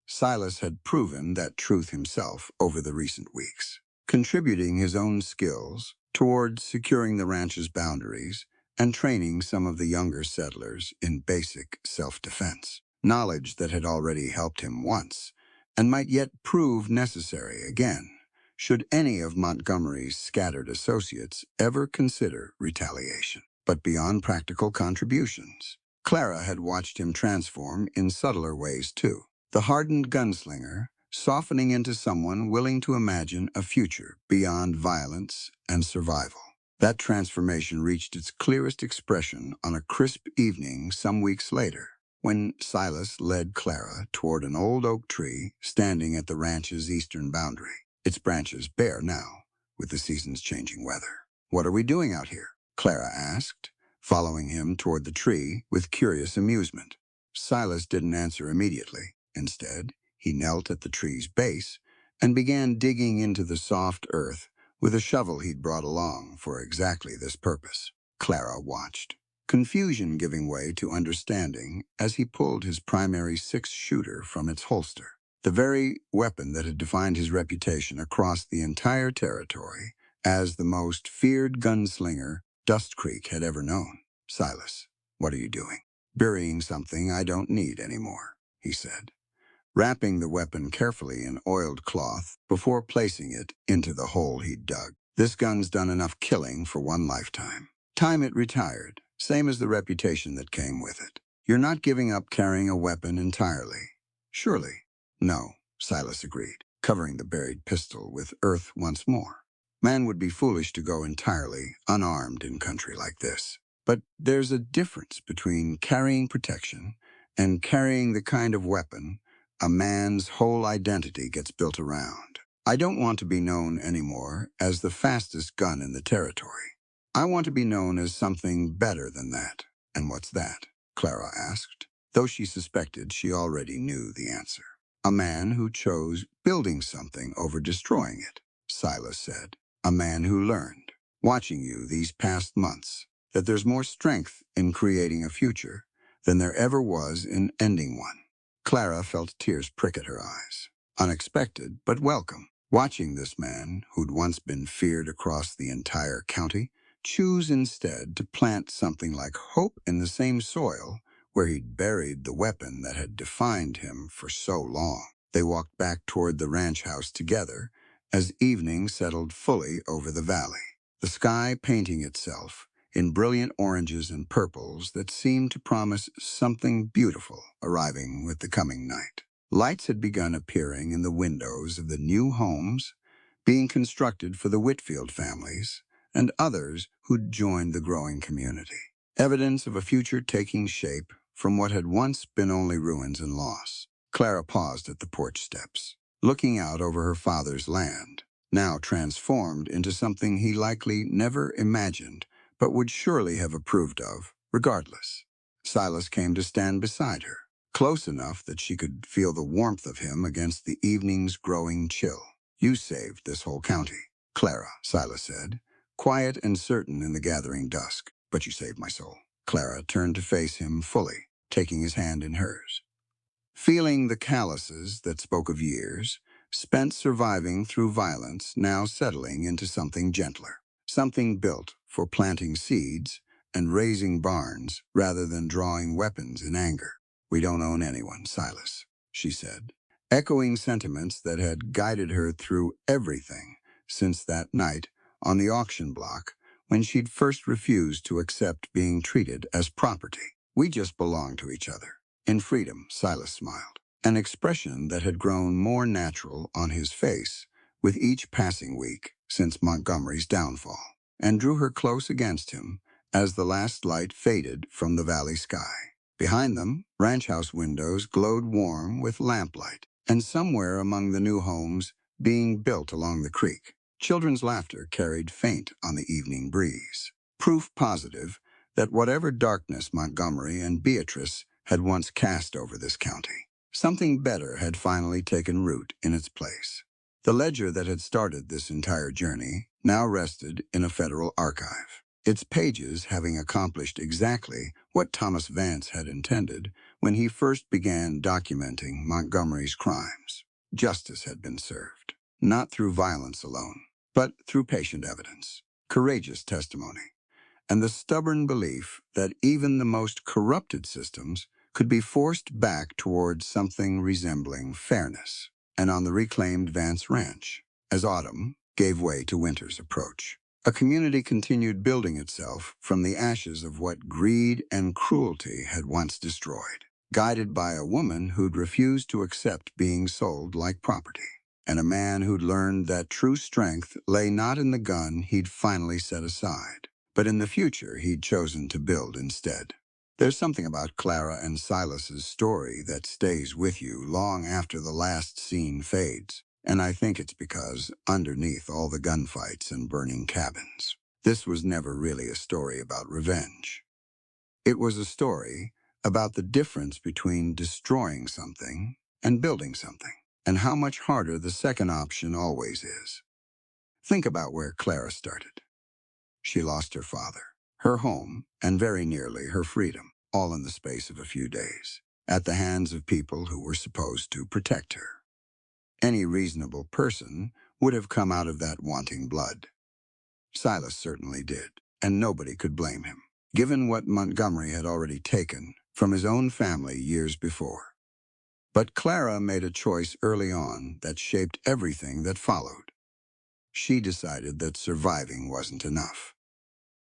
Silas had proven that truth himself over the recent weeks, contributing his own skills towards securing the ranch's boundaries and training some of the younger settlers in basic self-defense, knowledge that had already helped him once and might yet prove necessary again, should any of Montgomery's scattered associates ever consider retaliation. But beyond practical contributions, Clara had watched him transform in subtler ways too. The hardened gunslinger softening into someone willing to imagine a future beyond violence and survival. That transformation reached its clearest expression on a crisp evening some weeks later, when Silas led Clara toward an old oak tree standing at the ranch's eastern boundary, its branches bare now, with the season's changing weather. "What are we doing out here?" Clara asked, following him toward the tree with curious amusement. Silas didn't answer immediately. Instead, he knelt at the tree's base and began digging into the soft earth with a shovel he'd brought along for exactly this purpose. Clara watched, confusion giving way to understanding as he pulled his primary six-shooter from its holster, the very weapon that had defined his reputation across the entire territory as the most feared gunslinger Dust Creek had ever known. "Silas, what are you doing?" "Burying something I don't need anymore," he said, wrapping the weapon carefully in oiled cloth before placing it into the hole he'd dug. "This gun's done enough killing for one lifetime. Time it retired, same as the reputation that came with it. You're not giving up carrying a weapon entirely, surely?" "No," Silas agreed, covering the buried pistol with earth once more. "Man would be foolish to go entirely unarmed in country like this. But there's a difference between carrying protection and carrying the kind of weapon a man's whole identity gets built around. I don't want to be known anymore as the fastest gun in the territory. I want to be known as something better than that." "And what's that?" Clara asked, though she suspected she already knew the answer. "A man who chose building something over destroying it," Silas said. "A man who learned, watching you these past months, that there's more strength in creating a future than there ever was in ending one." Clara felt tears prick at her eyes. Unexpected, but welcome. Watching this man, who'd once been feared across the entire county, choose instead to plant something like hope in the same soil where he'd buried the weapon that had defined him for so long. They walked back toward the ranch house together as evening settled fully over the valley, the sky painting itself in brilliant oranges and purples that seemed to promise something beautiful arriving with the coming night. Lights had begun appearing in the windows of the new homes being constructed for the Whitfield families and others who'd joined the growing community. Evidence of a future taking shape from what had once been only ruins and loss. Clara paused at the porch steps, looking out over her father's land, now transformed into something he likely never imagined, but would surely have approved of, regardless. Silas came to stand beside her, close enough that she could feel the warmth of him against the evening's growing chill. "You saved this whole county, Clara," Silas said, quiet and certain in the gathering dusk. "But you saved my soul." Clara turned to face him fully, taking his hand in hers. Feeling the calluses that spoke of years, spent surviving through violence, now settling into something gentler. Something built for planting seeds and raising barns rather than drawing weapons in anger. "We don't own anyone, Silas," she said, echoing sentiments that had guided her through everything since that night on the auction block when she'd first refused to accept being treated as property. "We just belong to each other." In freedom, Silas smiled, an expression that had grown more natural on his face with each passing week since Montgomery's downfall, and drew her close against him as the last light faded from the valley sky. Behind them, ranch house windows glowed warm with lamplight, and somewhere among the new homes being built along the creek, children's laughter carried faint on the evening breeze. Proof positive that whatever darkness Montgomery and Beatrice had once cast over this county, something better had finally taken root in its place. The ledger that had started this entire journey now rested in a federal archive, its pages having accomplished exactly what Thomas Vance had intended when he first began documenting Montgomery's crimes. Justice had been served, not through violence alone, but through patient evidence, courageous testimony, and the stubborn belief that even the most corrupted systems could be forced back towards something resembling fairness. And on the reclaimed Vance Ranch, as autumn gave way to winter's approach, a community continued building itself from the ashes of what greed and cruelty had once destroyed, guided by a woman who'd refused to accept being sold like property, and a man who'd learned that true strength lay not in the gun he'd finally set aside, but in the future he'd chosen to build instead. There's something about Clara and Silas's story that stays with you long after the last scene fades, and I think it's because underneath all the gunfights and burning cabins, this was never really a story about revenge. It was a story about the difference between destroying something and building something, and how much harder the second option always is. Think about where Clara started. She lost her father, her home, and very nearly her freedom, all in the space of a few days, at the hands of people who were supposed to protect her. Any reasonable person would have come out of that wanting blood. Silas certainly did, and nobody could blame him, given what Montgomery had already taken from his own family years before. But Clara made a choice early on that shaped everything that followed. She decided that surviving wasn't enough.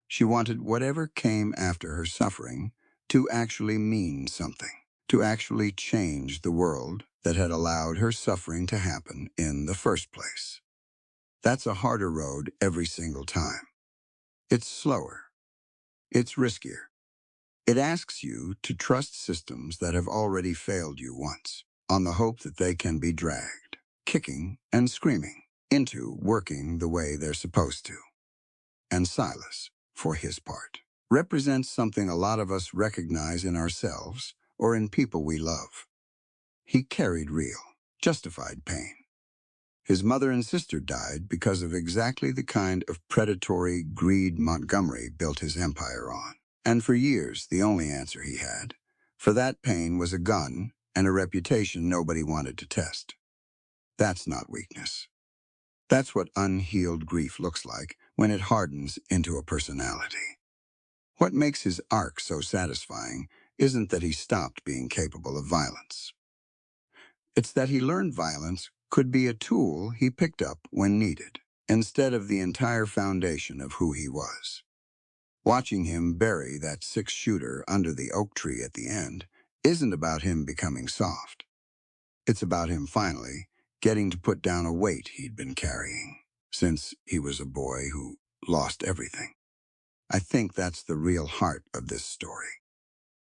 She wanted whatever came after her suffering to actually mean something, to actually change the world that had allowed her suffering to happen in the first place. That's a harder road every single time. It's slower. It's riskier. It asks you to trust systems that have already failed you once, on the hope that they can be dragged, kicking and screaming, into working the way they're supposed to. And Silas, for his part, represents something a lot of us recognize in ourselves or in people we love. He carried real, justified pain. His mother and sister died because of exactly the kind of predatory greed Montgomery built his empire on. And for years, the only answer he had for that pain was a gun and a reputation nobody wanted to test. That's not weakness. That's what unhealed grief looks like when it hardens into a personality. What makes his arc so satisfying isn't that he stopped being capable of violence. It's that he learned violence could be a tool he picked up when needed, instead of the entire foundation of who he was. Watching him bury that six-shooter under the oak tree at the end isn't about him becoming soft. It's about him finally getting to put down a weight he'd been carrying, since he was a boy who lost everything. I think that's the real heart of this story.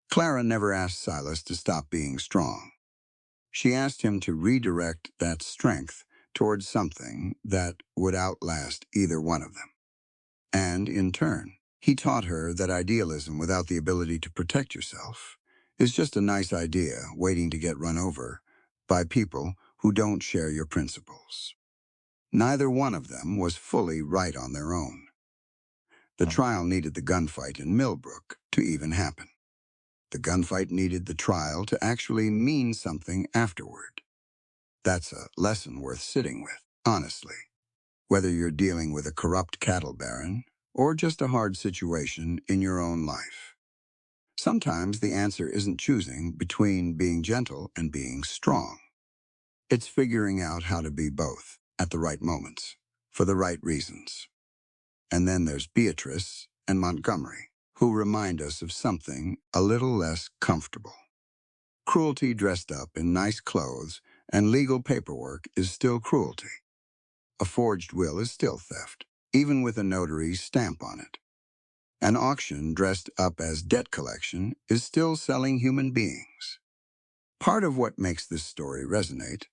Clara never asked Silas to stop being strong. She asked him to redirect that strength towards something that would outlast either one of them. And, in turn, he taught her that idealism without the ability to protect yourself is just a nice idea waiting to get run over by people who don't share your principles. Neither one of them was fully right on their own. The trial needed the gunfight in Millbrook to even happen. The gunfight needed the trial to actually mean something afterward. That's a lesson worth sitting with, honestly. Whether you're dealing with a corrupt cattle baron or just a hard situation in your own life. Sometimes the answer isn't choosing between being gentle and being strong. It's figuring out how to be both at the right moments, for the right reasons. And then there's Beatrice and Montgomery, who remind us of something a little less comfortable. Cruelty dressed up in nice clothes and legal paperwork is still cruelty. A forged will is still theft, even with a notary's stamp on it. An auction dressed up as debt collection is still selling human beings. Part of what makes this story resonate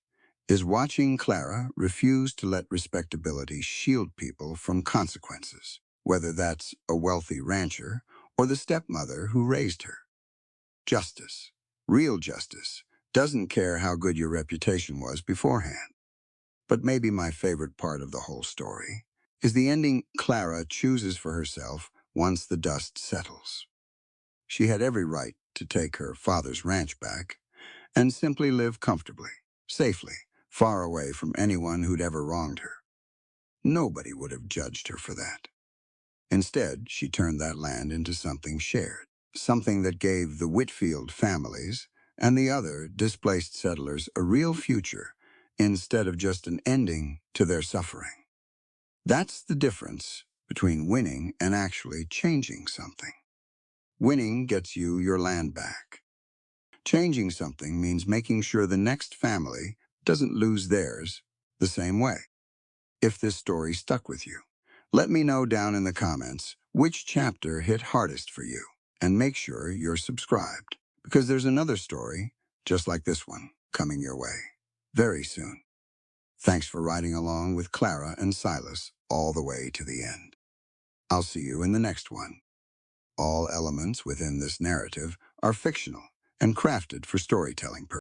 is watching Clara refuse to let respectability shield people from consequences, whether that's a wealthy rancher or the stepmother who raised her. Justice, real justice, doesn't care how good your reputation was beforehand. But maybe my favorite part of the whole story is the ending Clara chooses for herself once the dust settles. She had every right to take her father's ranch back and simply live comfortably, safely, far away from anyone who'd ever wronged her. Nobody would have judged her for that. Instead, she turned that land into something shared, something that gave the Whitfield families and the other displaced settlers a real future instead of just an ending to their suffering. That's the difference between winning and actually changing something. Winning gets you your land back. Changing something means making sure the next family doesn't lose theirs the same way. If this story stuck with you, let me know down in the comments which chapter hit hardest for you, and make sure you're subscribed, because there's another story just like this one coming your way very soon. Thanks for riding along with Clara and Silas all the way to the end. I'll see you in the next one. All elements within this narrative are fictional and crafted for storytelling purposes.